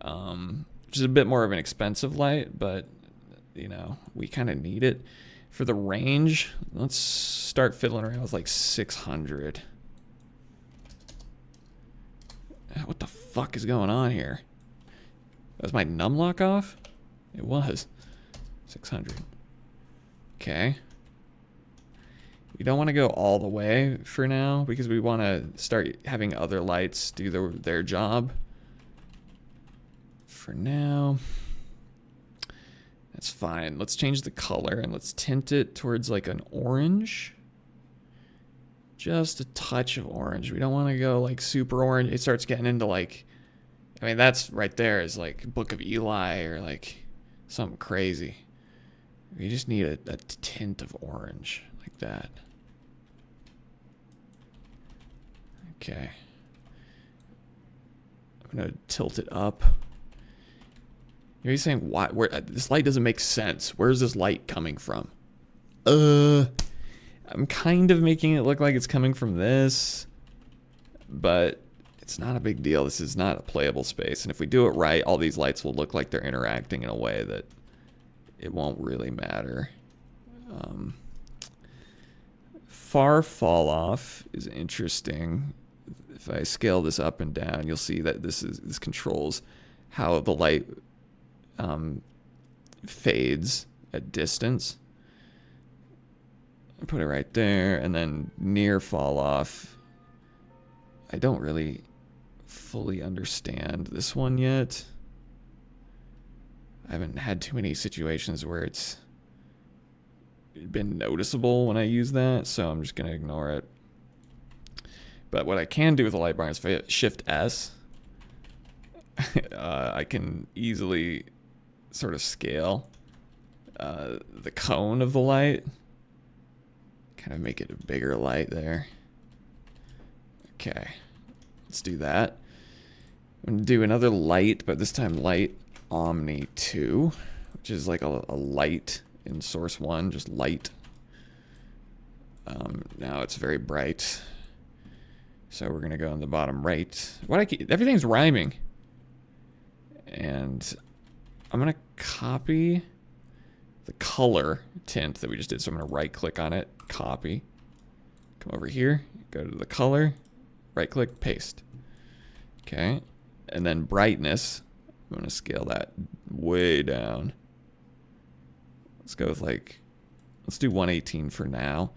Which is a bit more of an expensive light, but you know, we kind of need it. For the range, let's start fiddling around with like 600. What the fuck is going on here? Was my numlock off? It was. 600. Okay. We don't want to go all the way for now because we want to start having other lights do their job. For now, that's fine. Let's change the color and let's tint it towards like an orange. Just a touch of orange. We don't want to go like super orange. It starts getting into like, I mean, that's right there is like Book of Eli or like something crazy. We just need a tint of orange like that. Okay. I'm going to tilt it up. You're saying why? Where this light doesn't make sense. Where's this light coming from? I'm kind of making it look like it's coming from this, but it's not a big deal. This is not a playable space, and if we do it right, all these lights will look like they're interacting in a way that it won't really matter. Far fall off is interesting. If I scale this up and down, you'll see that this controls how the light fades at distance. I put it right there, and then near fall off. I don't really fully understand this one yet. I haven't had too many situations where it's been noticeable when I use that, so I'm just going to ignore it. But what I can do with the light bar is if I hit Shift S, I can easily sort of scale the cone of the light. Kind of make it a bigger light there. Okay, let's do that. I'm going to do another light, but this time light Omni 2, which is like a light in source 1, just light. Now it's very bright. So we're going to go in the bottom right. Everything's rhyming. And I'm going to copy the color tint that we just did. So I'm going to right click on it, copy. Come over here, go to the color, right click, paste. Okay. And then brightness, I'm going to scale that way down. Let's go with let's do 118 for now.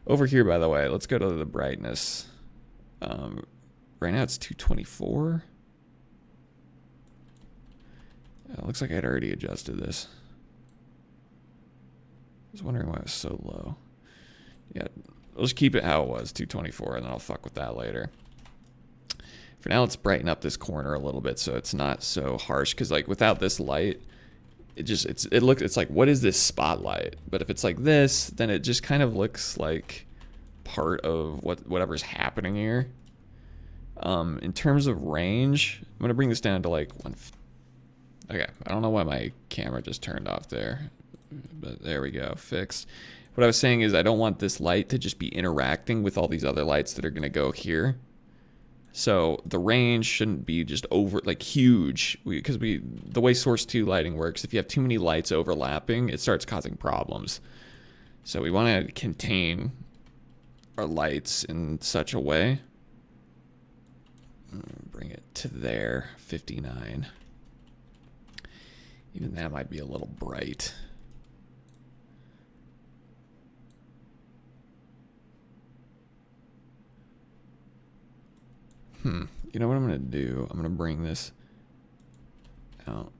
Over here, by the way, let's go to the brightness. Right now it's 224. Looks like I'd already adjusted this. I was wondering why it was so low. Yeah, we'll just keep it how it was, 224, and then I'll fuck with that later. For now, let's brighten up this corner a little bit so it's not so harsh. Because like without this light, it's like, what is this spotlight? But if it's like this, then it just kind of looks like part of whatever's happening here. In terms of range, I'm gonna bring this down to like one. Okay, I don't know why my camera just turned off there, but there we go, fixed. What I was saying is I don't want this light to just be interacting with all these other lights that are gonna go here. So the range shouldn't be just huge, because the way Source 2 lighting works, if you have too many lights overlapping, it starts causing problems. So we want to contain our lights in such a way. Bring it to there, 59. Even that might be a little bright. You know what I'm going to do? I'm going to bring this out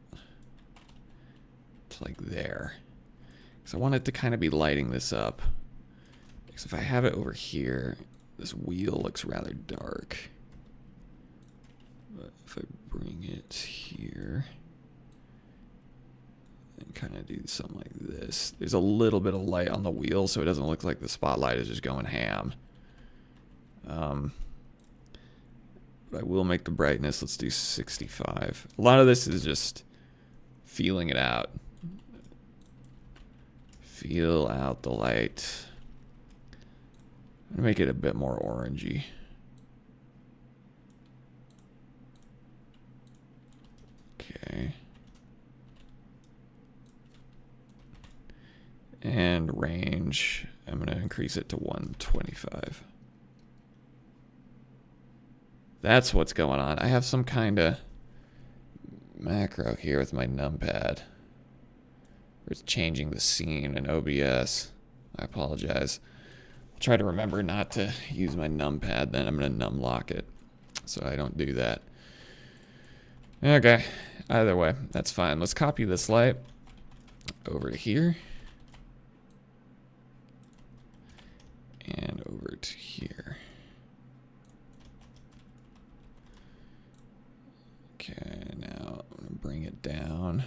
to like there. Because I want it to kind of be lighting this up. Because if I have it over here, this wheel looks rather dark. But if I bring it here and kind of do something like this, there's a little bit of light on the wheel so it doesn't look like the spotlight is just going ham. But I will make the brightness, let's do 65. A lot of this is just feeling it out. Feel out the light. I'm gonna make it a bit more orangey. Okay. And range, I'm gonna increase it to 125. That's what's going on. I have some kind of macro here with my numpad. It's changing the scene in OBS. I apologize. I'll try to remember not to use my numpad, then I'm going to numlock it so I don't do that. Okay, either way, that's fine. Let's copy this light over to here. And over to here. Okay, now I'm going to bring it down.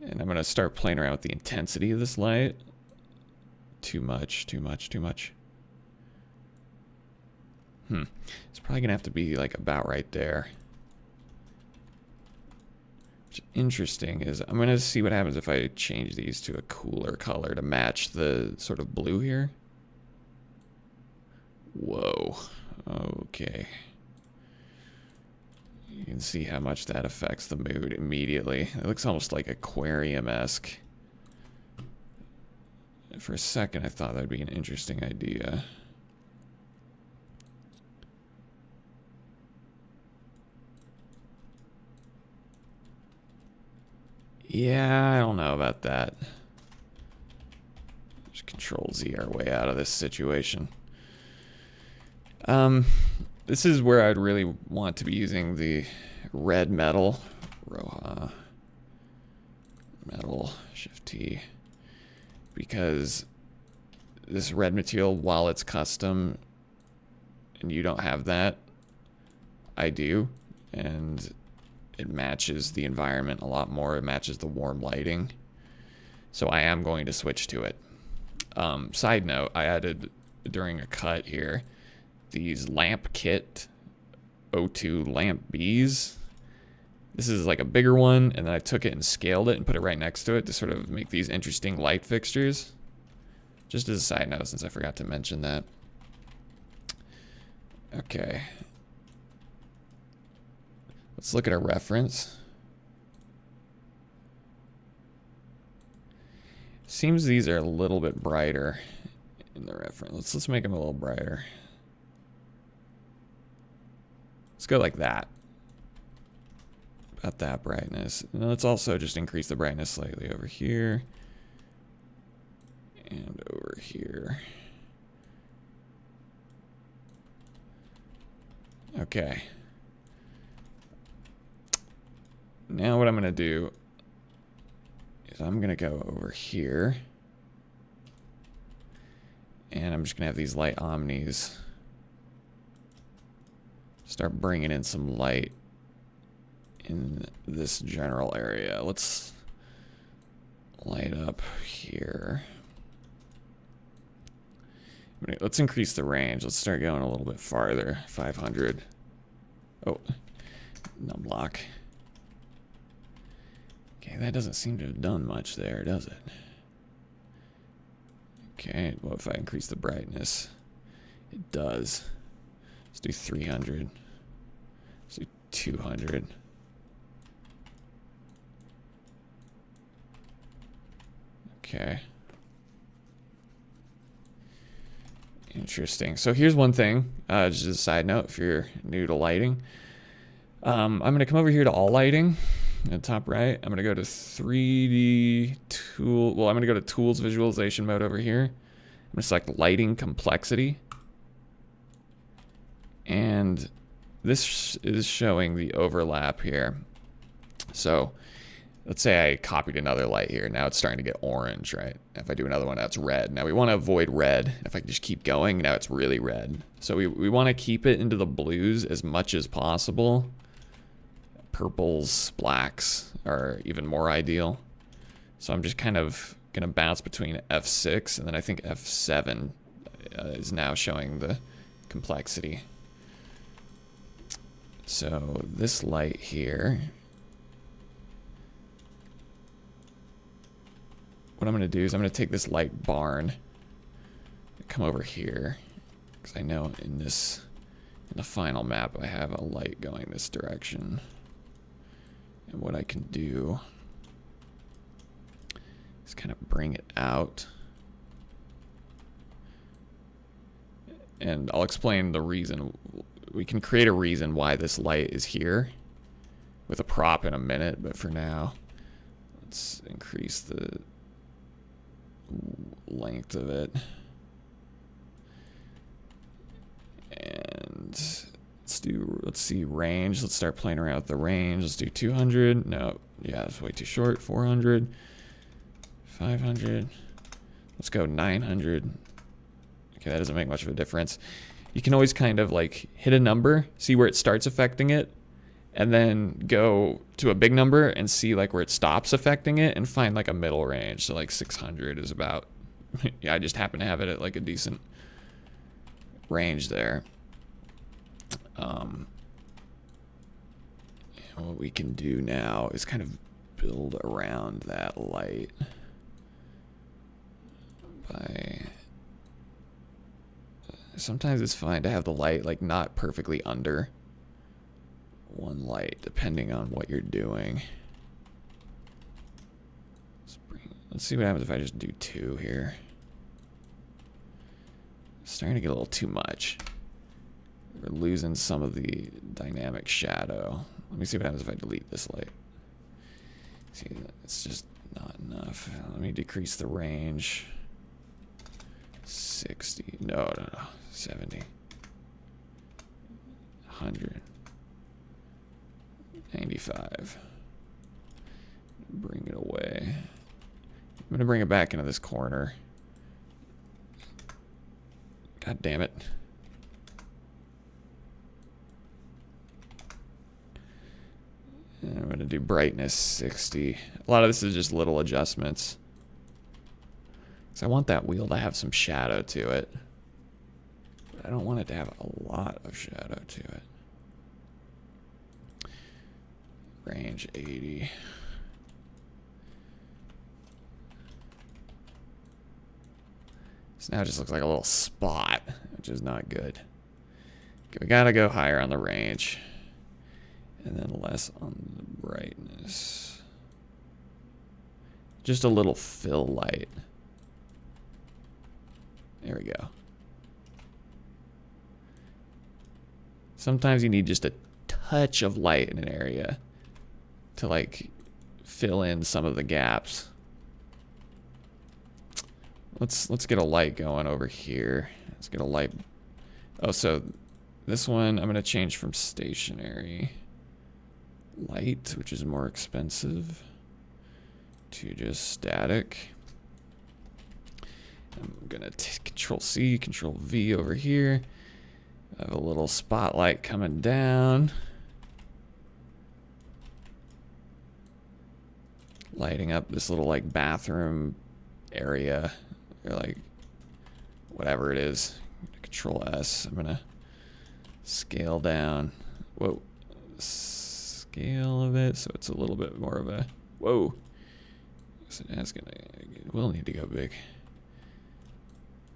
And I'm going to start playing around with the intensity of this light. Too much, too much, too much. It's probably going to have to be like about right there. What's interesting is I'm going to see what happens if I change these to a cooler color to match the sort of blue here. Whoa. Okay. You can see how much that affects the mood immediately. It looks almost like aquarium-esque. For a second, I thought that would be an interesting idea. Yeah, I don't know about that. Just Control-Z our way out of this situation. This is where I'd really want to be using the red metal. Roha. Metal, Shift-T. Because this red material, while it's custom, and you don't have that, I do. And it matches the environment a lot more. It matches the warm lighting. So I am going to switch to it. Side note, I added during a cut here these lamp kit O2 lamp Bs. This is like a bigger one, and then I took it and scaled it and put it right next to it to sort of make these interesting light fixtures. Just as a side note, since I forgot to mention that. Okay. Let's look at our reference. Seems these are a little bit brighter in the reference. Let's make them a little brighter. Let's go like that. About that brightness. And let's also just increase the brightness slightly over here. And over here. Okay. Now what I'm going to do is I'm going to go over here. And I'm just going to have these light omnis start bringing in some light in this general area. Let's light up here. Let's increase the range. Let's start going a little bit farther. 500. Oh, numlock. Okay, that doesn't seem to have done much there, does it? Okay, well, if I increase the brightness, it does. Let's do 300. Let's do 200. Okay. Interesting. So here's one thing, just as a side note, if you're new to lighting. I'm going to come over here to all lighting. In the top right, I'm going to go to 3D tool. Well, I'm going to go to tools visualization mode over here. I'm going to select lighting complexity. And this is showing the overlap here. So let's say I copied another light here. Now it's starting to get orange, right? If I do another one, that's red. Now we want to avoid red. If I can just keep going, now it's really red. So we want to keep it into the blues as much as possible. Purples, blacks are even more ideal. So I'm just kind of going to bounce between F6 and then I think F7 is now showing the complexity. So this light here, what I'm going to do is I'm going to take this light barn, come over here, because I know in the final map I have a light going this direction. And what I can do is kind of bring it out. And I'll explain the reason. We can create a reason why this light is here with a prop in a minute, but for now, let's increase the length of it. And let's see range. Let's start playing around with the range. Let's do 200. No, yeah, that's way too short. 400, 500. Let's go 900. Okay, that doesn't make much of a difference. You can always kind of like hit a number, see where it starts affecting it, and then go to a big number and see like where it stops affecting it and find like a middle range. So like 600 is about, yeah, I just happen to have it at like a decent range there. And what we can do now is kind of build around that light by, sometimes it's fine to have the light like not perfectly under one light depending on what you're doing. Let's see what happens if I just do 2 here. It's starting to get a little too much. We're losing some of the dynamic shadow. Let me see what happens if I delete this light. See, it's just not enough. Let me decrease the range. 60. No. 70. 100. 95. Bring it away. I'm going to bring it back into this corner. God damn it. And I'm going to do brightness 60. A lot of this is just little adjustments. Because I want that wheel to have some shadow to it. But I don't want it to have a lot of shadow to it. Range 80. So now it just looks like a little spot, which is not good. Okay, we gotta go higher on the range. And then less on the brightness. Just a little fill light. There we go. Sometimes you need just a touch of light in an area to like fill in some of the gaps. Let's get a light going over here. Let's get a light. Oh, so this one I'm gonna change from stationary light, which is more expensive, to just static. I'm gonna Control C, Control V over here. I have a little spotlight coming down, lighting up this little like bathroom area, or like whatever it is. Control S. I'm gonna scale down. Whoa, scale of it so it's a little bit more of a whoa. So that's gonna, we'll need to go big.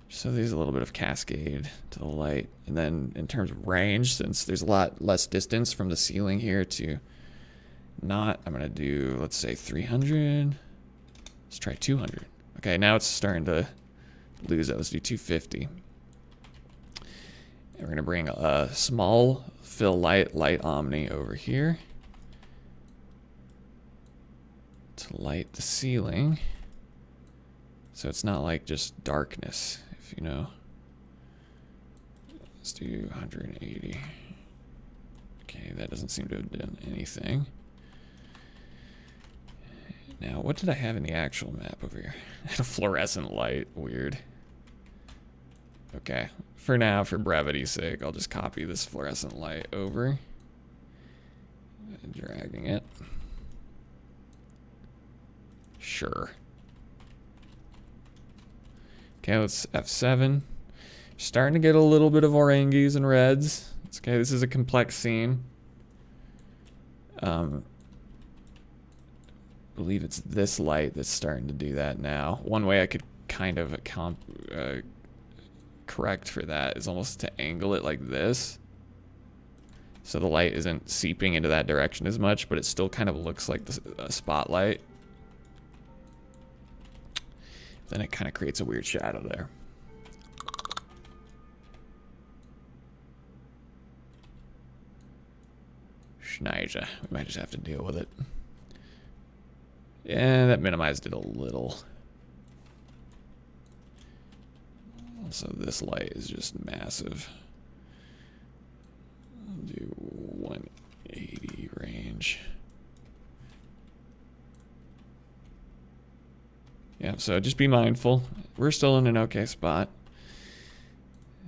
So there's a little bit of cascade to the light. And then in terms of range, since there's a lot less distance from the ceiling here to not, I'm gonna do, let's say 300. Let's try 200. Okay, now it's starting to lose it. Let's do 250. And we're gonna bring a small fill light omni over here to light the ceiling. So it's not like just darkness, if you know. Let's do 180. Okay, that doesn't seem to have done anything. Now, what did I have in the actual map over here? I had a fluorescent light. Weird. Okay, for now, for brevity's sake, I'll just copy this fluorescent light over. And dragging it. Sure. Okay, let's F7. Starting to get a little bit of oranges and reds. It's okay, this is a complex scene. I believe it's this light that's starting to do that now. One way I could kind of correct for that is almost to angle it like this. So the light isn't seeping into that direction as much, but it still kind of looks like a spotlight. Then it kind of creates a weird shadow there. Schneider. We might just have to deal with it. Yeah, that minimized it a little. Also, this light is just massive. I'll do 180 range. Yeah, so just be mindful. We're still in an okay spot.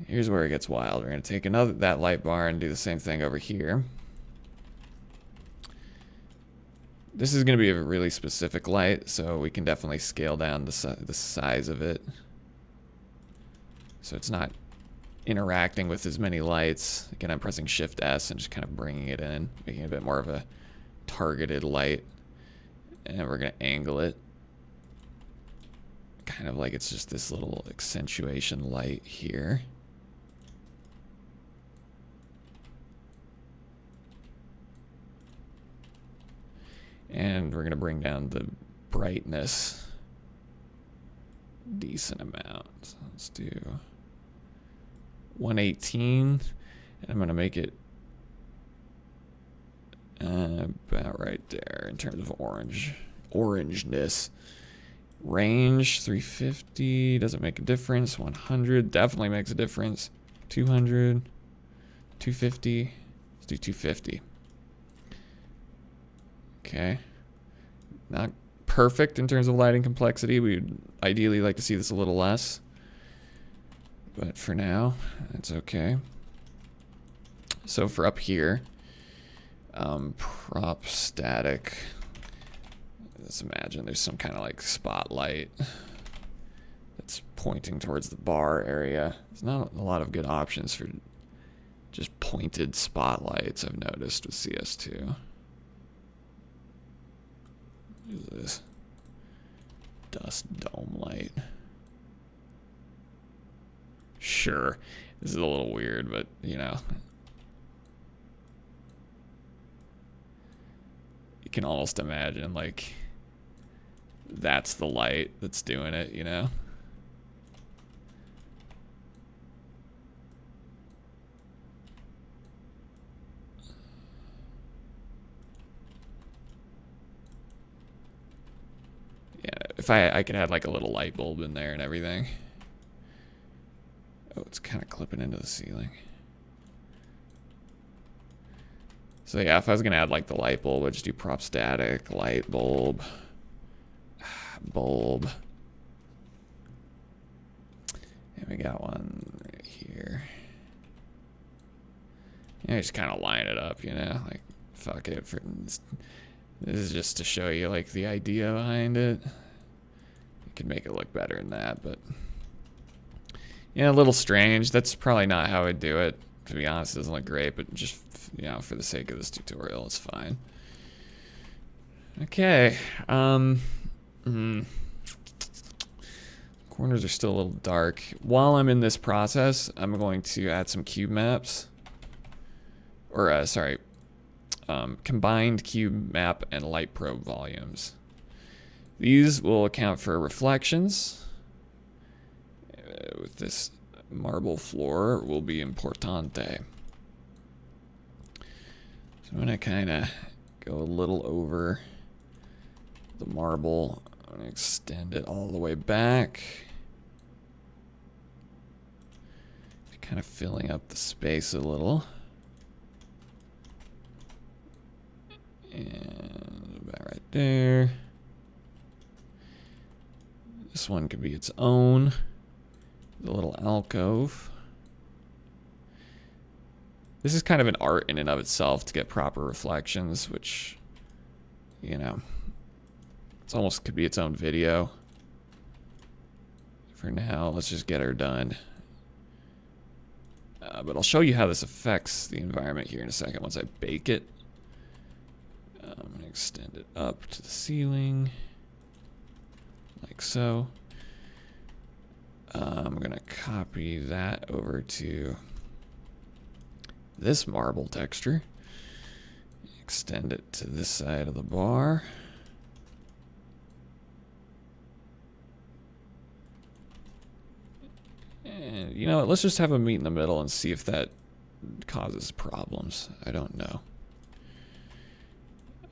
Here's where it gets wild. We're going to take that light bar and do the same thing over here. This is going to be a really specific light, so we can definitely scale down the size of it. So it's not interacting with as many lights. Again, I'm pressing Shift S and just kind of bringing it in, making it a bit more of a targeted light. And we're going to angle it. Kind of like it's just this little accentuation light here. And we're going to bring down the brightness decent amount. So let's do 118. And I'm going to make it about right there in terms of orangeness. Range 350 doesn't make a difference. 100 definitely makes a difference. 200, 250. Let's do 250. Okay. Not perfect in terms of lighting complexity. We'd ideally like to see this a little less. But for now, it's okay. So for up here, Prop static. Let's imagine there's some kind of like spotlight that's pointing towards the bar area. There's not a lot of good options for just pointed spotlights, I've noticed with CS2. What is this? Dust dome light. Sure. This is a little weird, but you know. You can almost imagine like that's the light that's doing it, you know? Yeah, if I could add like a little light bulb in there and everything. Oh, it's kind of clipping into the ceiling. So yeah, if I was gonna add like the light bulb, I'd just do prop static, light bulb, bulb. And we got one right here. Yeah, just kind of line it up, you know, like fuck it. This is just to show you like the idea behind it. You can make it look better than that, but yeah, a little strange. That's probably not how I'd do it. To be honest, it doesn't look great, but just, you know, for the sake of this tutorial, it's fine. Okay. Corners are still a little dark. While I'm in this process, I'm going to add some cube maps. Or, sorry. Combined cube map and light probe volumes. These will account for reflections. With this marble floor will be importante. So I'm gonna kind of go a little over the marble. I'm gonna extend it all the way back. Kind of filling up the space a little. And about right there. This one could be its own. The little alcove. This is kind of an art in and of itself to get proper reflections, which, you know, it's almost could be its own video. For now, let's just get her done. But I'll show you how this affects the environment here in a second once I bake it. I'm going to extend it up to the ceiling, like so. I'm going to copy that over to this marble texture. Extend it to this side of the bar. And you know what, let's just have a meet in the middle and see if that causes problems. I don't know.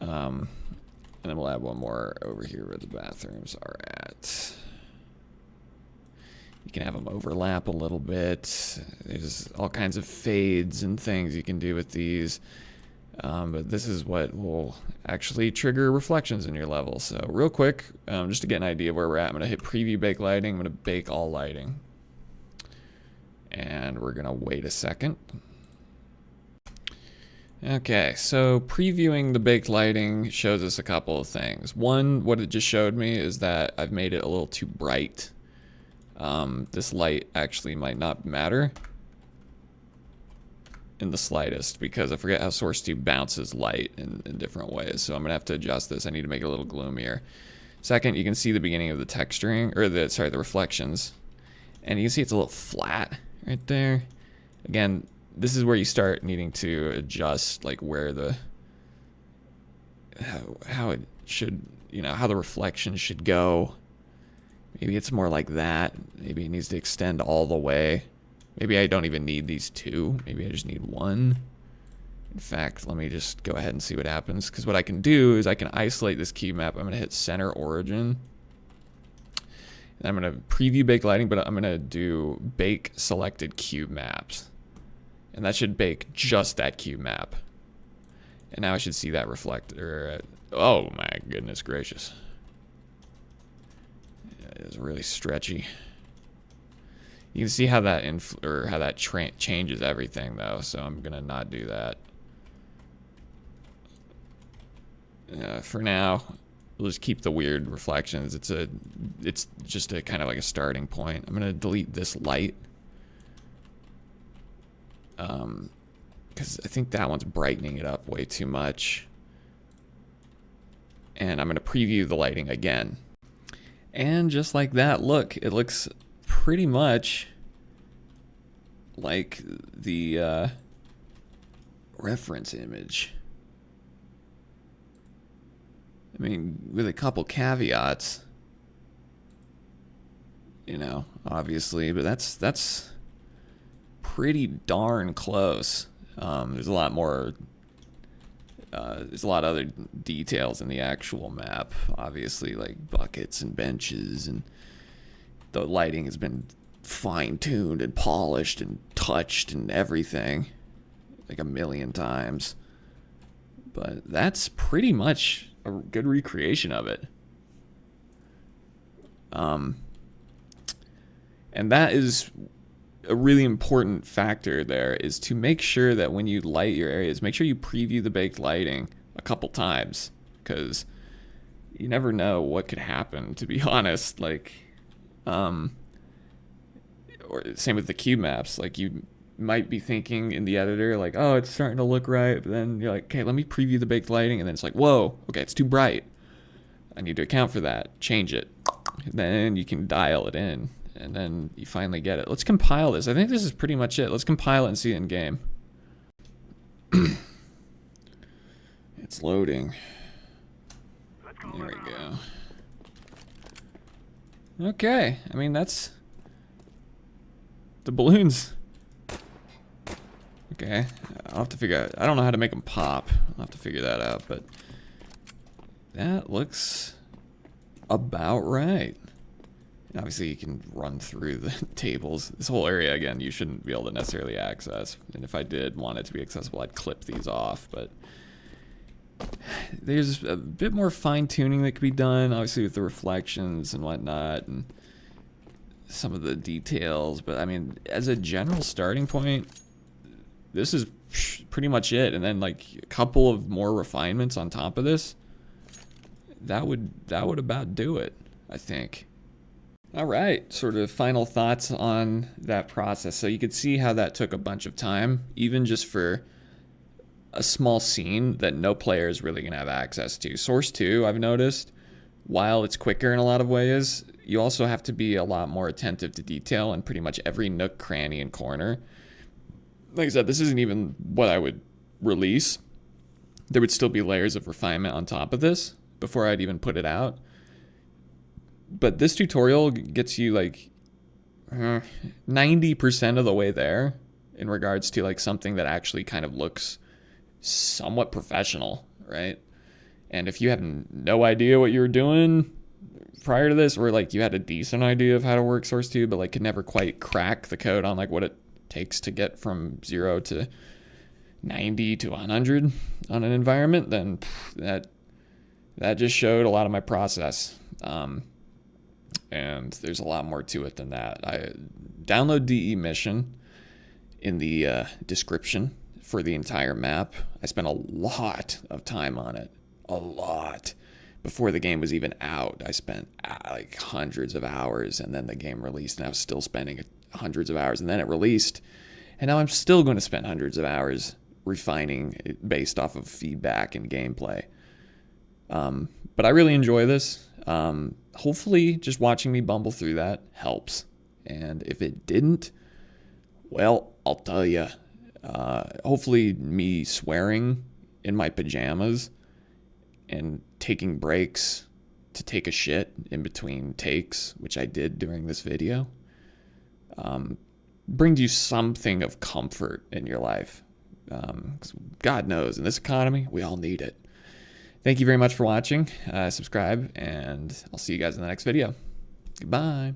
And then we'll add one more over here where the bathrooms are at. You can have them overlap a little bit. There's all kinds of fades and things you can do with these. But this is what will actually trigger reflections in your level. So real quick, just to get an idea of where we're at, I'm going to hit preview bake lighting. I'm going to bake all lighting. And we're going to wait a second. Okay, so previewing the baked lighting shows us a couple of things. One, what it just showed me is that I've made it a little too bright. This light actually might not matter in the slightest because I forget how Source 2 bounces light in different ways. So I'm going to have to adjust this. I need to make it a little gloomier. Second, you can see the beginning of the texturing, or the reflections. And you can see it's a little flat right there. Again, this is where you start needing to adjust like where the how it should, you know, how the reflection should go. Maybe it's more like that. Maybe it needs to extend all the way. Maybe I don't even need these two. Maybe I just need one. In fact, let me just go ahead and see what happens, because what I can do is I can isolate this cube map. I'm going to hit center origin. And I'm going to preview bake lighting, but I'm going to do bake selected cube maps. And that should bake just that cube map. And now I should see that reflected. Oh my goodness gracious. It is really stretchy. You can see how that changes everything though, so I'm gonna not do that. for now, we'll just keep the weird reflections. It's just a kind of like a starting point. I'm gonna delete this light. Because I think that one's brightening it up way too much. And I'm gonna preview the lighting again. And just like that, look, it looks pretty much like the reference image. I mean, with a couple caveats, you know, obviously, but that's pretty darn close. There's a lot more, there's a lot of other details in the actual map, obviously, like buckets and benches, and the lighting has been fine-tuned and polished and touched and everything, like a million times. But that's pretty much a good recreation of it. And that is a really important factor there, is to make sure that when you light your areas, make sure you preview the baked lighting a couple times, because you never know what could happen, to be honest. Like, or same with the Cubemaps. Like, you might be thinking in the editor, like, oh, it's starting to look right, but then you're like, okay, let me preview the baked lighting, and then it's like, whoa, okay, it's too bright. I need to account for that. Change it. Then you can dial it in, and then you finally get it. Let's compile this. I think this is pretty much it. Let's compile it and see it in game. It's loading. There we go. Okay, I mean, that's the balloons. Okay, I'll have to figure out, I don't know how to make them pop. I'll have to figure that out, but that looks about right. And obviously you can run through the tables. This whole area, again, you shouldn't be able to necessarily access. And if I did want it to be accessible, I'd clip these off, but there's a bit more fine-tuning that could be done, obviously with the reflections and whatnot, and some of the details. But I mean, as a general starting point, this is pretty much it. And then like a couple of more refinements on top of this, that would about do it, I think. All right, sort of final thoughts on that process. So you could see how that took a bunch of time, even just for a small scene that no player is really going to have access to. Source 2, I've noticed, while it's quicker in a lot of ways, you also have to be a lot more attentive to detail in pretty much every nook, cranny, and corner. Like I said, this isn't even what I would release. There would still be layers of refinement on top of this before I'd even put it out. But this tutorial gets you like 90% of the way there in regards to like something that actually kind of looks somewhat professional, right? And if you have no idea what you were doing prior to this, or like you had a decent idea of how to work Source 2, but like could never quite crack the code on like what it takes to get from 0 to 90 to 100 on an environment, then that just showed a lot of my process. And there's a lot more to it than that. I download DE Mission in the description for the entire map. I spent a lot of time on it. A lot. Before the game was even out, I spent like hundreds of hours, and then the game released, and I was still spending hundreds of hours, and then it released, and now I'm still going to spend hundreds of hours refining it based off of feedback and gameplay. But I really enjoy this. Hopefully just watching me bumble through that helps. And if it didn't, well, I'll tell you, hopefully me swearing in my pajamas and taking breaks to take a shit in between takes, which I did during this video, brings you something of comfort in your life. 'Cause God knows, in this economy, we all need it. Thank you very much for watching. Subscribe, and I'll see you guys in the next video. Goodbye.